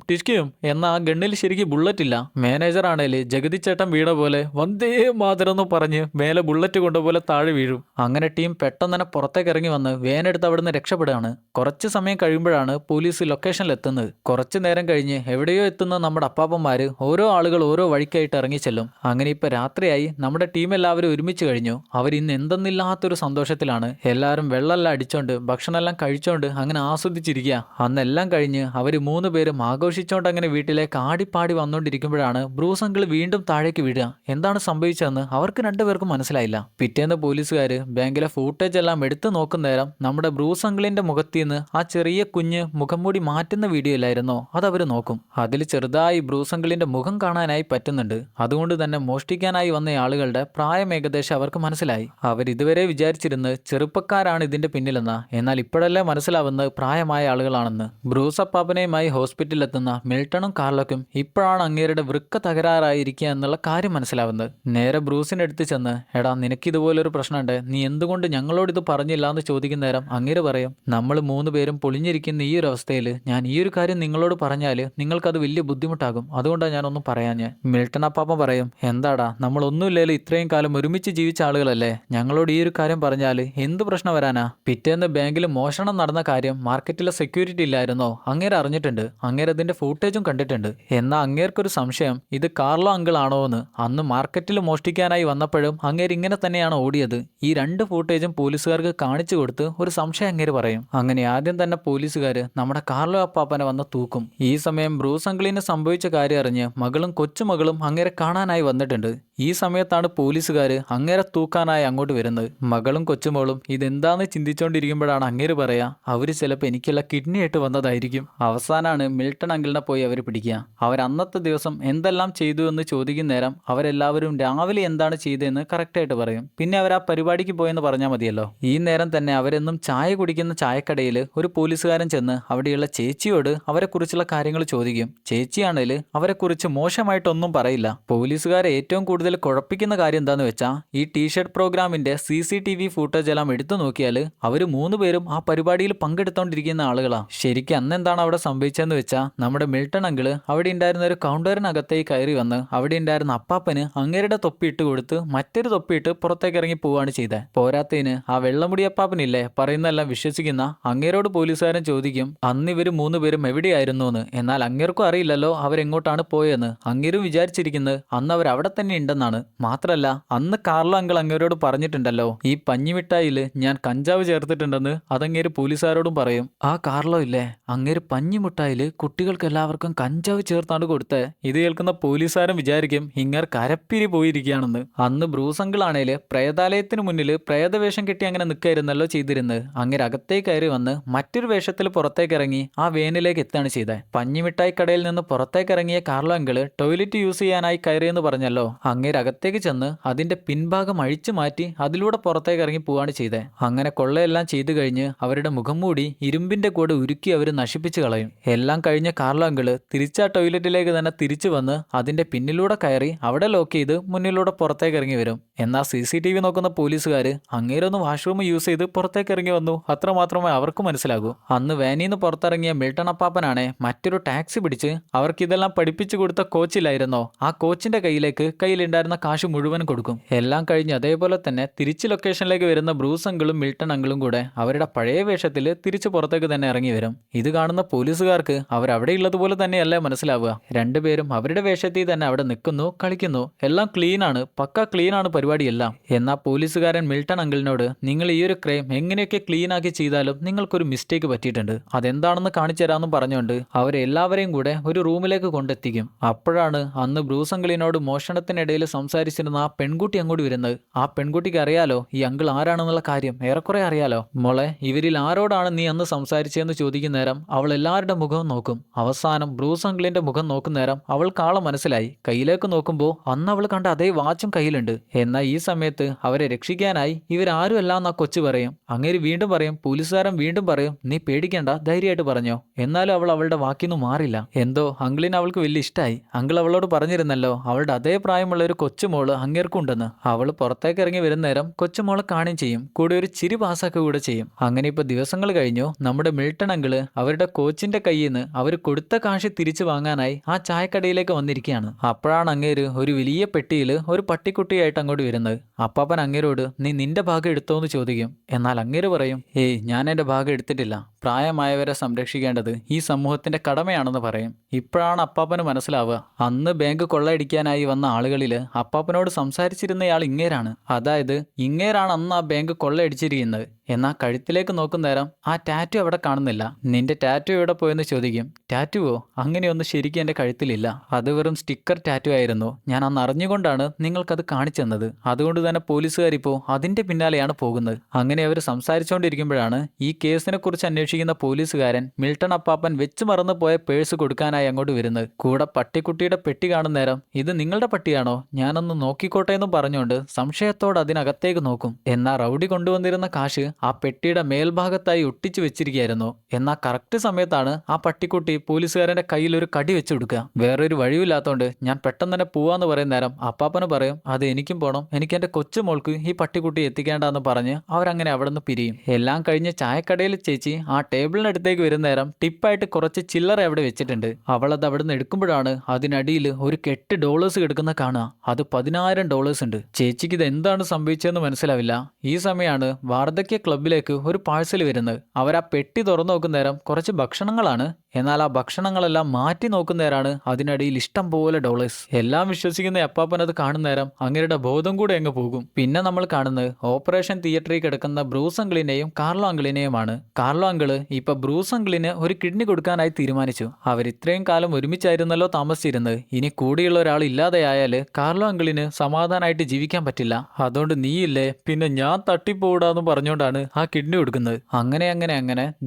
ടിഷ്കിയും എന്നാൽ ആ ഗണ്ണിൽ ശരിക്കും ബുള്ളറ്റ് ഇല്ല. മാനേജർ ആണേല് ജഗതി ചേട്ടൻ വീണ പോലെ വന്ദേ മാതരം എന്ന് പറഞ്ഞ് മേലെ ബുള്ളറ്റ് കൊണ്ടുപോലെ താഴെ വീഴും. അങ്ങനെ ടീം പെട്ടെന്ന് തന്നെ പുറത്തേക്ക് ഇറങ്ങി വന്ന് വേനെടുത്ത് അവിടുന്ന് രക്ഷപ്പെടുകയാണ്. കുറച്ച് സമയം കഴിയുമ്പോഴാണ് പോലീസ് ലൊക്കേഷനിൽ എത്തുന്നത്. കുറച്ചു നേരം കഴിഞ്ഞ് എവിടെയോ എത്തുന്ന നമ്മുടെ അപ്പാപ്പന്മാര് ഓരോ ആളുകൾ ഓരോ വഴിക്കായിട്ട് ഇറങ്ങി ചെല്ലും. അങ്ങനെ ഇപ്പൊ രാത്രിയായി. നമ്മുടെ ടീം എല്ലാവരും ഒരുമിച്ച് കഴിഞ്ഞു. അവർ ഇന്ന് എന്തെന്നില്ലാത്തൊരു സന്തോഷത്തിലാണ്. എല്ലാവരും വെള്ളമെല്ലാം അടിച്ചോണ്ട് ഭക്ഷണമെല്ലാം കഴിച്ചോണ്ട് അങ്ങനെ ആസ്വദിച്ചിരിക്കുക. അന്നെല്ലാം കഴിഞ്ഞ് അവർ 3 പേരും ആഘോഷിച്ചോണ്ട് അങ്ങനെ വീട്ടിലേക്ക് ആടിപ്പാടി വന്നോണ്ടിരിക്കുമ്പോഴാണ് ബ്രൂസ് അങ്കിൾ വീണ്ടും താഴേക്ക് വീഴുക. എന്താണ് സംഭവിച്ചതെന്ന് അവർക്ക് 2 പേർക്കും മനസ്സിലായില്ല. പിറ്റേന്ന് പോലീസുകാര് ബാങ്കിലെ ഫൂട്ടേജ് എല്ലാം എടുത്തു നോക്കുന്ന നേരം നമ്മുടെ ബ്രൂസ് അങ്കിളിന്റെ മുഖത്തിന്ന് ആ ചെറിയ കുഞ്ഞ് മുഖംമൂടി മാറ്റുന്ന വീഡിയോ ഇല്ലായിരുന്നോ, അതവർ നോക്കും. അതിൽ ചെറുതായി ബ്രൂസ് അങ്കിളിന്റെ മുഖം കാണാനായി പറ്റുന്നുണ്ട്. അതുകൊണ്ട് തന്നെ മോഷ്ടിക്കാനായി വന്ന ആളുകളുടെ പ്രായം ഏകദേശം അവർക്ക് മനസ്സിലായി. അവരിതുവരെ വിചാരിച്ചിരുന്നത് ചെറുപ്പക്കാരാണ് ഇതിന്റെ പിന്നിലെന്ന, എന്നാൽ ഇപ്പോഴല്ലേ മനസ്സിലാവുന്നത് പ്രായമായ ആളുകളാണെന്ന്. ബ്രൂസ് അപ്പാപ്പനെയുമായി ഹോസ്പിറ്റലിലെത്തുന്ന മിൽട്ടണും കാർലോക്കും ഇപ്പോഴാണ് അങ്ങേരുടെ വൃക്ക തകരാറായിരിക്കുക എന്നുള്ള കാര്യം മനസ്സിലാവുന്നത്. നേരെ ബ്രൂസിന്റെ അടുത്ത് ചെന്ന്, എടാ നിനക്കിതുപോലൊരു പ്രശ്നമുണ്ട്, നീ എന്തുകൊണ്ട് ഞങ്ങളോട് ഇത് പറഞ്ഞില്ല എന്ന് ചോദിക്കുന്ന നേരം അങ്ങേര് പറയും, നമ്മൾ 3 പേരും പൊളിഞ്ഞിരിക്കുന്ന ഈ ഒരു അവസ്ഥയിൽ ഞാൻ ഈ ഒരു കാര്യം നിങ്ങളോട് പറഞ്ഞാൽ നിങ്ങൾക്കത് വലിയ ബുദ്ധിമുട്ടാകും, അതുകൊണ്ടാണ് ഞാനൊന്നും പറയാഞ്ഞ്. മിൽട്ടൺ അപ്പാപ്പൻ പറയും, എന്താടാ നമ്മളൊന്നുമില്ലേലും ഇത്രയും കാലം ഒരുമിച്ച് ജീവിച്ച ആളുകളല്ലേ, ഞങ്ങളോട് ഈ ഒരു കാര്യം പറഞ്ഞാൽ എന്ത് പ്രശ്നം വരാനാ? പിറ്റേന്ന് ബാങ്കിൽ മോഷണം നടന്ന കാര്യം മാർക്കറ്റിലെ സെക്യൂരിറ്റി ഇല്ലായിരുന്നോ, അങ്ങേര് അറിഞ്ഞിട്ടുണ്ട്. അങ്ങേര് അതിന്റെ ഫൂട്ടേജും കണ്ടിട്ടുണ്ട്. എന്നാൽ അങ്ങേർക്കൊരു സംശയം, ഇത് കാർലോ അങ്കിൾ ആണോ എന്ന്. അന്ന് മാർക്കറ്റിൽ മോഷ്ടിക്കാനായി വന്നപ്പോഴും അങ്ങേര് ഇങ്ങനെ തന്നെയാണ് ഓടിയത്. ഈ 2 ഫൂട്ടേജും പോലീസുകാർക്ക് കാണിച്ചു കൊടുത്ത് ഒരു സംശയം അങ്ങേര് പറയും. അങ്ങനെ ആദ്യം തന്നെ പോലീസുകാര് നമ്മുടെ കാർലോ അപ്പാപ്പനെ വന്ന് തൂക്കും. ഈ സമയം ബ്രൂസ് അങ്കിളിന് സംഭവിച്ച കാര്യം അറിഞ്ഞ് മകളും കൊച്ചുമകളും അങ്ങേരെ കാണാനായി വന്നിട്ടുണ്ട്. ഈ സമയത്താണ് പോലീസുകാര് അങ്ങേരെ തൂക്കാനായി അങ്ങോട്ട് വരുന്നത്. മകളും കൊച്ചുമോളും ഇതെന്താന്ന് ചിന്തിച്ചുകൊണ്ടിരിക്കുമ്പോഴാണ് അങ്ങേര് പറയാ, അവര് ചിലപ്പോൾ എനിക്കുള്ള കിഡ്നി ആയിട്ട് വന്നതായിരിക്കും. അവസാനാണ് മിൽട്ടൺ അങ്കിളിനെ പോയി അവർ പിടിക്കുക. അവർ അന്നത്തെ ദിവസം എന്തെല്ലാം ചെയ്തു എന്ന് ചോദിക്കുന്ന നേരം അവരെല്ലാവരും രാവിലെ എന്താണ് ചെയ്തതെന്ന് കറക്റ്റായിട്ട് പറയും. പിന്നെ അവർ ആ പരിപാടിക്ക് പോയെന്ന് പറഞ്ഞാൽ മതിയല്ലോ. ഈ നേരം തന്നെ അവരെന്നും ചായ കുടിക്കുന്ന ചായക്കടയിൽ ഒരു പോലീസുകാരൻ ചെന്ന് അവിടെയുള്ള ചേച്ചിയോട് അവരെക്കുറിച്ചുള്ള കാര്യങ്ങൾ ചോദിക്കും. ചേച്ചിയാണെങ്കിൽ അവരെക്കുറിച്ച് മോശമായിട്ടൊന്നും പറയില്ല. പോലീസുകാരെ ഏറ്റവും കൂടുതൽ കുഴപ്പിക്കുന്ന കാര്യം എന്താന്ന് വെച്ചാൽ ഈ ടീഷർട്ട് പ്രോഗ്രാമിന്റെ CCTV ഫൂട്ടേജ് എല്ലാം എടുത്തു നോക്കിയാൽ അവർ 3 പേരും ആ പരിപാടിയിൽ പങ്കെടുത്തോണ്ടിരിക്കുന്ന ആളുകളാ. ശരിക്കും അന്ന് എന്താണ് അവിടെ സംഭവിച്ചതെന്ന് വെച്ചാൽ നമ്മുടെ മിൽട്ടൺ അങ്കിള് അവിടെ ഉണ്ടായിരുന്ന ഒരു കൗണ്ടറിനകത്തേക്ക് കയറി വന്ന് അവിടെ ഉണ്ടായിരുന്ന അപ്പാപ്പന് അങ്ങേരുടെ തൊപ്പി ഇട്ട് കൊടുത്ത് മറ്റൊരു തൊപ്പിയിട്ട് പുറത്തേക്ക് ഇറങ്ങി പോവുകയാണ് ചെയ്തത്. പോരാത്തതിന് ആ വെള്ളമുടി അപ്പാപ്പനില്ലേ പറയുന്നതെല്ലാം വിശ്വസിക്കുന്ന അങ്ങേരോട് പോലീസുകാരൻ ചോദിക്കും, അന്ന് ഇവർ 3 പേരും എവിടെയായിരുന്നു എന്ന്. എന്നാൽ അങ്ങേർക്കും അറിയില്ലല്ലോ അവരെങ്ങോട്ടാണ് പോയെന്ന്. അങ്ങേരും വിചാരിച്ചിരിക്കുന്നത് അന്ന് അന്ന് അവർ അവിടെ തന്നെ ഉണ്ടെന്നാണ്. മാത്രല്ല അന്ന് കാർലോ അങ്കിൾ അങ്ങേരോട് പറഞ്ഞിട്ടുണ്ടല്ലോ, ഈ പഞ്ഞിമിഠായില് ഞാൻ കഞ്ചാവ് ചേർത്തിട്ടുണ്ടെന്ന്. അതങ്ങേര് പോലീസുകാരോടും പറയും. ആ കാർലോ ഇല്ലേ, അങ്ങേര് പഞ്ഞിമിഠായില് കുട്ടികൾക്ക് എല്ലാവർക്കും കഞ്ചാവ് ചേർത്താണ് കൊടുത്തേ. ഇത് കേൾക്കുന്ന പോലീസുകാരൻ വിചാരിക്കും ഇങ്ങർ കരപ്പിരി പോയിരിക്കുകയാണെന്ന്. അന്ന് ബ്രൂസ് അങ്കിൾ ആണേല് പ്രേതാലയത്തിന് മുന്നിൽ പ്രേതവേഷം കെട്ടി അങ്ങനെ നിൽക്കായിരുന്നല്ലോ ചെയ്തിരുന്നത്. അങ്ങേര് അകത്തേക്ക് കയറി വന്ന് മറ്റൊരു വേഷത്തിൽ പുറത്തേക്ക് ഇറങ്ങി ആ വേനിലേക്ക് എത്താണ് ചെയ്തത്. പഞ്ഞിമിഠായി കടയിൽ നിന്ന് പുറത്തേക്ക് ഇറങ്ങിയ കാർലോ അങ്കിള് ടോയ്ലറ്റ് യൂസ് ചെയ്യാനായി കയറിയെന്ന് പറഞ്ഞല്ലോ. അങ്ങേര് അകത്തേക്ക് ചെന്ന് അതിന്റെ പിൻഭാഗം അഴിച്ചു മാറ്റി അതിലൂടെ പുറത്തേക്ക് ഇറങ്ങി പോവാണ് ചെയ്തത്. അങ്ങനെ കൊള്ളയെല്ലാം ചെയ്തു കഴിഞ്ഞ് അവരുടെ മുഖം മൂടി ഇരുമ്പിന്റെ കൂടെ ഉരുക്കി അവർ നശിപ്പിച്ചു കളയും. എല്ലാം കഴിഞ്ഞ കാർലോ അങ്കിള് തിരിച്ചാ ടോയ്ലറ്റിലേക്ക് തന്നെ തിരിച്ചു വന്ന് അതിന്റെ പിന്നിലൂടെ കയറി അവിടെ ലോക്ക് ചെയ്ത് മുന്നിലൂടെ പുറത്തേക്ക് ഇറങ്ങി വരും. എന്നാൽ CCTV നോക്കുന്ന പോലീസുകാർ അങ്ങേരൊന്ന് വാഷ്റൂം യൂസ് ചെയ്ത് പുറത്തേക്ക് ഇറങ്ങി വന്നു, അത്രമാത്രമേ അവർക്ക് മനസ്സിലാകൂ. അന്ന് വാനിന്ന് പുറത്തിറങ്ങിയ മിൽട്ടൺ അപ്പാപ്പനാണെ മറ്റൊരു ടാക്സി പിടിച്ച് അവർക്ക് ഇതെല്ലാം പഠിപ്പിച്ചു കൊടുത്ത കോച്ചിലായിരുന്നോ, ആ കോച്ചിന്റെ കയ്യിലുണ്ടായിരുന്ന കാശ് മുഴുവൻ കൊടുക്കും. എല്ലാം കഴിഞ്ഞ് അതേപോലെ തന്നെ തിരിച്ച് ലൊക്കേഷനിലേക്ക് വരുന്ന ബ്രൂസ് അങ്കിളും മിൽട്ടൺ അങ്കിളും കൂടെ അവരുടെ പഴയ വേഷത്തിൽ തിരിച്ച് പുറത്തേക്ക് തന്നെ ഇറങ്ങി വരും. ഇത് കാണുന്ന പോലീസുകാർക്ക് അവരവിടെ ഉള്ളതുപോലെ തന്നെയല്ലേ മനസ്സിലാവുക. രണ്ടുപേരും അവരുടെ വേഷത്തിൽ തന്നെ അവിടെ നിൽക്കുന്നു, കളിക്കുന്നു, എല്ലാം ക്ലീനാണ്, പക്ക ക്ലീനാണ് പരിപാടിയെല്ലാം. എന്നാൽ പോലീസുകാരൻ മിൽട്ടൺ അങ്കിളിനോട് നിങ്ങൾ ഈ ഒരു ക്രൈം എങ്ങനെയൊക്കെ ക്ലീൻ ആക്കി ചെയ്താലും നിങ്ങൾക്കൊരു മിസ്റ്റേക്ക് പറ്റിയിട്ടുണ്ട്, അതെന്താണെന്ന് കാണിച്ചു തരാമെന്ന് പറഞ്ഞുകൊണ്ട് അവരെല്ലാവരെയും കൂടെ ഒരു റൂമിലേക്ക് കൊണ്ടെത്തിക്കും. അപ്പോഴാണ് അന്ന് ബ്രൂസ് അങ്കിളിനോട് മോഷണത്തിനിടയിൽ സംസാരിച്ചിരുന്ന ആ പെൺകുട്ടി അങ്ങോട്ട് വരുന്നത്. ആ പെൺകുട്ടിക്ക് അറിയാലോ ഈ അങ്കിൾ ആരാണെന്നുള്ള കാര്യം, ഏറെക്കുറെ അറിയാലോ. മോളെ, ഇവരിൽ ആരോടാണ് നീ അന്ന് സംസാരിച്ചതെന്ന് ചോദിക്കുന്ന നേരം അവൾ എല്ലാവരുടെ മുഖവും നോക്കും. അവസാനം ബ്രൂസ് അങ്കിളിന്റെ മുഖം നോക്കുന്ന നേരം അവൾക്ക് ആളെ മനസ്സിലായി. കയ്യിലേക്ക് നോക്കുമ്പോൾ അന്ന് അവൾ കണ്ട അതേ വാച്ചും കയ്യിലുണ്ട്. എന്നാൽ ഈ സമയത്ത് അവരെ രക്ഷിക്കാനായി ഇവരാരും അല്ല എന്നാ കൊച്ചു പറയും. അങ്ങേര് വീണ്ടും പറയും, പോലീസുകാരൻ വീണ്ടും പറയും, നീ പേടിക്കേണ്ട, ധൈര്യമായിട്ട് പറഞ്ഞോ. എന്നാലും അവൾ അവളുടെ വാക്കിന്ന് മാറില്ല. എന്തോ അങ്കിളിന് അവൾക്ക് വലിയ ഇഷ്ടമായി. അങ്കിൾ അവളോട് പറഞ്ഞിരുന്നല്ലോ അവളുടെ അതേ പ്രായമുള്ള ഒരു കൊച്ചുമോള് അങ്ങേർക്കുണ്ടെന്ന്. അവൾ പുറത്തേക്ക് ഇറങ്ങി വരുന്ന നേരം കൊച്ചുമോളെ കാണുകയും ചെയ്യും, കൂടെ ഒരു ചിരി പാസ്സാക്കുക കൂടെ ചെയ്യും. അങ്ങനെ ഇപ്പൊ ദിവസങ്ങൾ കഴിഞ്ഞു. നമ്മുടെ മിൽട്ടൺ അങ്കിള് അവരുടെ കോച്ചിന്റെ കയ്യിൽ നിന്ന് അവർ കൊടുത്ത കാശ് തിരിച്ചു വാങ്ങാനായി ആ ചായക്കടയിലേക്ക് വന്നിരിക്കുകയാണ്. അപ്പോഴാണ് അങ്ങേര് ഒരു വലിയ പെട്ടിയിൽ ഒരു പട്ടിക്കുട്ടിയായിട്ട് അങ്ങോട്ട് വരുന്നത്. അപ്പാപ്പൻ അങ്ങേരോട് നീ നിന്റെ ഭാഗം എടുത്തോന്ന് ചോദിക്കും. എന്നാൽ അങ്ങേര് പറയും, ഏയ് ഞാൻ എൻ്റെ ഭാഗം എടുത്തിട്ടില്ല, പ്രായമായവരെ സംരക്ഷിക്കേണ്ടത് ഈ സമൂഹത്തിന്റെ കടമയാണെന്ന് പറയും. ഇപ്പോഴാണ് അപ്പാപ്പന് മനസ്സിലാവുക അന്ന് ബാങ്ക് കൊള്ളയടിക്കാനായി വന്ന ആളുകളിൽ അപ്പാപ്പനോട് സംസാരിച്ചിരുന്നയാൾ ഇങ്ങേരാണ്. അതായത് ഇങ്ങേരാണ് അന്ന് ആ ബാങ്ക് കൊള്ളയടിച്ചിരിക്കുന്നത്. എന്നാൽ കഴുത്തിലേക്ക് നോക്കുന്ന നേരം ആ ടാറ്റു അവിടെ കാണുന്നില്ല. നിന്റെ ടാറ്റു എവിടെ പോയെന്ന് ചോദിക്കും. ടാറ്റുവോ? അങ്ങനെയൊന്നും ശരിക്കും എൻ്റെ കഴുത്തിലില്ല, അത് വെറും സ്റ്റിക്കർ ടാറ്റു ആയിരുന്നു. ഞാൻ അന്ന് അറിഞ്ഞുകൊണ്ടാണ് നിങ്ങൾക്കത് കാണിച്ചു തന്നത്. അതുകൊണ്ട് തന്നെ പോലീസുകാരിപ്പോൾ അതിന്റെ പിന്നാലെയാണ് പോകുന്നത്. അങ്ങനെ അവർ സംസാരിച്ചുകൊണ്ടിരിക്കുമ്പോഴാണ് ഈ കേസിനെ കുറിച്ച് അന്വേഷിക്കുന്ന പോലീസുകാരൻ മിൽട്ടൺ അപ്പാപ്പൻ വെച്ച് മറന്നു പോയ പേഴ്സ് കൊടുക്കാനായി അങ്ങോട്ട് വരുന്നത്. കൂടെ പട്ടിക്കുട്ടിയുടെ പെട്ടി കാണുന്ന നേരം ഇത് നിങ്ങളുടെ പട്ടിയാണോ, ഞാനൊന്ന് നോക്കിക്കോട്ടെ എന്നും പറഞ്ഞുകൊണ്ട് സംശയത്തോടെ അതിനകത്തേക്ക് നോക്കും. എന്നാൽ റൗഡി കൊണ്ടുവന്നിരുന്ന കാശ് ആ പെട്ടിയുടെ മേൽഭാഗത്തായി ഒട്ടിച്ചു വെച്ചിരിക്കുകയായിരുന്നു. എന്നാൽ കറക്റ്റ് സമയത്താണ് ആ പട്ടിക്കുട്ടി പോലീസുകാരന്റെ കയ്യിൽ ഒരു കടി വെച്ചു കൊടുക്കുക. വേറൊരു വഴിയില്ലാത്തോണ്ട് ഞാൻ പെട്ടെന്ന് തന്നെ പോവാന്ന് പറയുന്ന നേരം അപ്പാപ്പന് പറയും, അത് എനിക്കും പോണം, എനിക്ക് എന്റെ കൊച്ചുമോൾക്ക് ഈ പട്ടിക്കുട്ടി എത്തിക്കേണ്ടെന്ന് പറഞ്ഞ് അവരങ്ങനെ അവിടെ നിന്ന് പിരിയും. എല്ലാം കഴിഞ്ഞ് ചായക്കടയിൽ ചേച്ചി ആ ടേബിളിനടുത്തേക്ക് വരുന്ന നേരം ടിപ്പായിട്ട് കുറച്ച് ചില്ലറ അവിടെ വെച്ചിട്ടുണ്ട്. അവളത് അവിടെ നിന്ന് എടുക്കുമ്പോഴാണ് അതിനടിയിൽ ഒരു $8 കിടക്കുന്ന കാണുക. അത് $10,000 ഉണ്ട്. ചേച്ചിക്ക് ഇത് എന്താണ് സംഭവിച്ചതെന്ന് മനസ്സിലാവില്ല. ഈ സമയമാണ് വാർദ്ധക്യ ക്ലബിലേക്ക് ഒരു പാഴ്സൽ വരുന്നത്. അവർ ആ പെട്ടി തുറന്നു നോക്കുന്ന നേരം കുറച്ച് ഭക്ഷണങ്ങളാണ്. എന്നാൽ ആ ഭക്ഷണങ്ങളെല്ലാം മാറ്റി നോക്കുന്നേരാണ് അതിനടിയിൽ ഇഷ്ടം പോലെ ഡോളേഴ്സ്. എല്ലാം വിശ്വസിക്കുന്ന അപ്പാപ്പൻ അത് കാണുന്ന നേരം അങ്ങേരുടെ ബോധം കൂടെ അങ്ങ് പോകും. പിന്നെ നമ്മൾ കാണുന്നത് ഓപ്പറേഷൻ തിയേറ്ററിൽ കിടക്കുന്ന ബ്രൂസ് അങ്കിളിനെയും കാർലോ അങ്കിളിനെയുമാണ്. കാർലോ അങ്കിള് ഇപ്പൊ ബ്രൂസ് അങ്കിളിന് ഒരു കിഡ്നി കൊടുക്കാനായി തീരുമാനിച്ചു. അവർ ഇത്രയും കാലം ഒരുമിച്ചായിരുന്നല്ലോ താമസിച്ചിരുന്നത്. ഇനി കൂടിയുള്ള ഒരാൾ ഇല്ലാതെയായാല് കാർലോ അങ്കിളിന് സമാധാനമായിട്ട് ജീവിക്കാൻ പറ്റില്ല. അതുകൊണ്ട് നീയില്ലേ പിന്നെ ഞാൻ തട്ടിപ്പോടാന്ന് പറഞ്ഞുകൊണ്ടാണ് ആ കിഡ്നി കൊടുക്കുന്നത്. അങ്ങനെ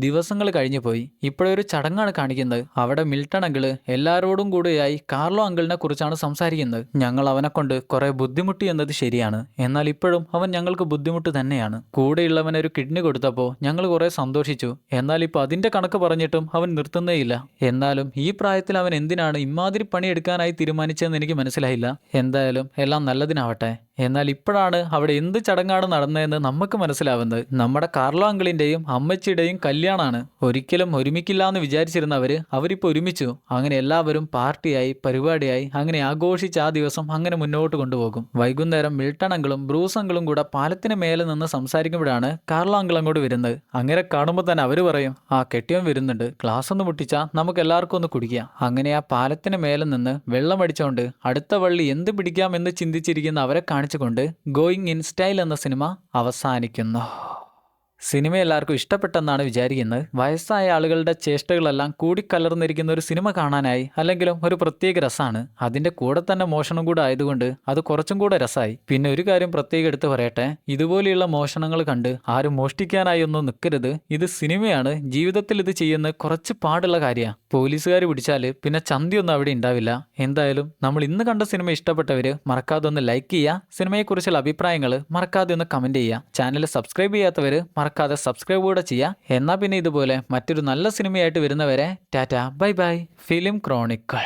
ദിവസങ്ങൾ കഴിഞ്ഞു പോയി. ഇപ്പോഴൊരു ചടങ്ങാണ് കാണിക്കുന്നത്. അവിടെ മിൽട്ടൺ അങ്കിള് എല്ലാരോടും കൂടെയായി കാർലോ അങ്കിളിനെ കുറിച്ചാണ് സംസാരിക്കുന്നത്. ഞങ്ങൾ അവനെ കൊണ്ട് കുറെ ബുദ്ധിമുട്ടി എന്നത് ശരിയാണ്, എന്നാൽ ഇപ്പോഴും അവൻ ഞങ്ങൾക്ക് ബുദ്ധിമുട്ട് തന്നെയാണ്. കൂടെയുള്ളവൻ ഒരു കിഡ്നി കൊടുത്തപ്പോൾ ഞങ്ങൾ കുറെ സന്തോഷിച്ചു. എന്നാൽ ഇപ്പൊ അതിന്റെ കണക്ക് പറഞ്ഞിട്ടും അവൻ നിർത്തുന്നേയില്ല. എന്നാലും ഈ പ്രായത്തിൽ അവൻ എന്തിനാണ് ഇമാതിരി പണിയെടുക്കാനായി തീരുമാനിച്ചതെന്ന് എനിക്ക് മനസ്സിലായില്ല. എന്തായാലും എല്ലാം നല്ലതിനാവട്ടെ. എന്നാൽ ഇപ്പോഴാണ് അവിടെ എന്ത് ചടങ്ങാണ് നടന്നതെന്ന് നമുക്ക് മനസ്സിലാവുന്നത്. നമ്മുടെ കാർലോ അങ്കിളിന്റെയും അമ്മച്ചിയുടെയും കല്യാണമാണ്. ഒരിക്കലും ഒരുമിക്കില്ല എന്ന് വിചാരിച്ചിരുന്നവര് അവരിപ്പോൾ ഒരുമിച്ചു. അങ്ങനെ എല്ലാവരും പാർട്ടിയായി പരിപാടിയായി അങ്ങനെ ആഘോഷിച്ച് ആ ദിവസം അങ്ങനെ മുന്നോട്ട് കൊണ്ടുപോകും. വൈകുന്നേരം മിൽട്ടൺ അങ്കിളും ബ്രൂസ് അങ്കിളും കൂടെ പാലത്തിന് മേലെ നിന്ന് സംസാരിക്കുമ്പോഴാണ് കാർലോ അങ്കിൾ അങ്ങോട്ട് വരുന്നത്. അങ്ങനെ കാണുമ്പോൾ തന്നെ അവര് പറയും, ആ കെട്ടിയവൻ വരുന്നുണ്ട്, ഗ്ലാസ് ഒന്ന് പൊട്ടിച്ചാൽ നമുക്ക് എല്ലാവർക്കും ഒന്ന് കുടിക്കാം. അങ്ങനെ ആ പാലത്തിന് മേലെ നിന്ന് വെള്ളം അടിച്ചുകൊണ്ട് അടുത്ത വള്ളി എന്ത് പിടിക്കാമെന്ന് ചിന്തിച്ചിരിക്കുന്ന അവരെ കാണിച്ചുകൊണ്ട് ഗോയിങ് ഇൻ സ്റ്റൈൽ എന്ന സിനിമ അവസാനിക്കുന്നു. സിനിമ എല്ലാവർക്കും ഇഷ്ടപ്പെട്ടെന്നാണ് വിചാരിക്കുന്നത്. വയസ്സായ ആളുകളുടെ ചേഷ്ടകളെല്ലാം കൂടിക്കലർന്നിരിക്കുന്ന ഒരു സിനിമ കാണാനായി അല്ലെങ്കിലും ഒരു പ്രത്യേക രസമാണ്. അതിൻ്റെ കൂടെ തന്നെ മോഷണം കൂടെ ആയതുകൊണ്ട് അത് കുറച്ചും കൂടെ രസമായി. പിന്നെ ഒരു കാര്യം പ്രത്യേകം എടുത്ത് പറയട്ടെ, ഇതുപോലെയുള്ള മോഷണങ്ങൾ കണ്ട് ആരും മോഷ്ടിക്കാനായി ഒന്നും നിൽക്കരുത്. ഇത് സിനിമയാണ്. ജീവിതത്തിൽ ഇത് ചെയ്യുന്ന കുറച്ച് പാടുള്ള കാര്യമാണ്. പോലീസുകാർ പിടിച്ചാൽ പിന്നെ ചന്തിയൊന്നും അവിടെ ഉണ്ടാവില്ല. എന്തായാലും നമ്മൾ ഇന്ന് കണ്ട സിനിമ ഇഷ്ടപ്പെട്ടവര് മറക്കാതെ ഒന്ന് ലൈക്ക് ചെയ്യുക. സിനിമയെക്കുറിച്ചുള്ള അഭിപ്രായങ്ങൾ മറക്കാതെ ഒന്ന് കമൻറ്റ് ചെയ്യുക. ചാനൽ സബ്സ്ക്രൈബ് ചെയ്യാത്തവർ മറക്കാതെ സബ്സ്ക്രൈബ് കൂടെ ചെയ്യുക. എന്നാൽ പിന്നെ ഇതുപോലെ മറ്റൊരു നല്ല സിനിമയായിട്ട് വരുന്നവരെ Tata bye bye. Film Chronicle.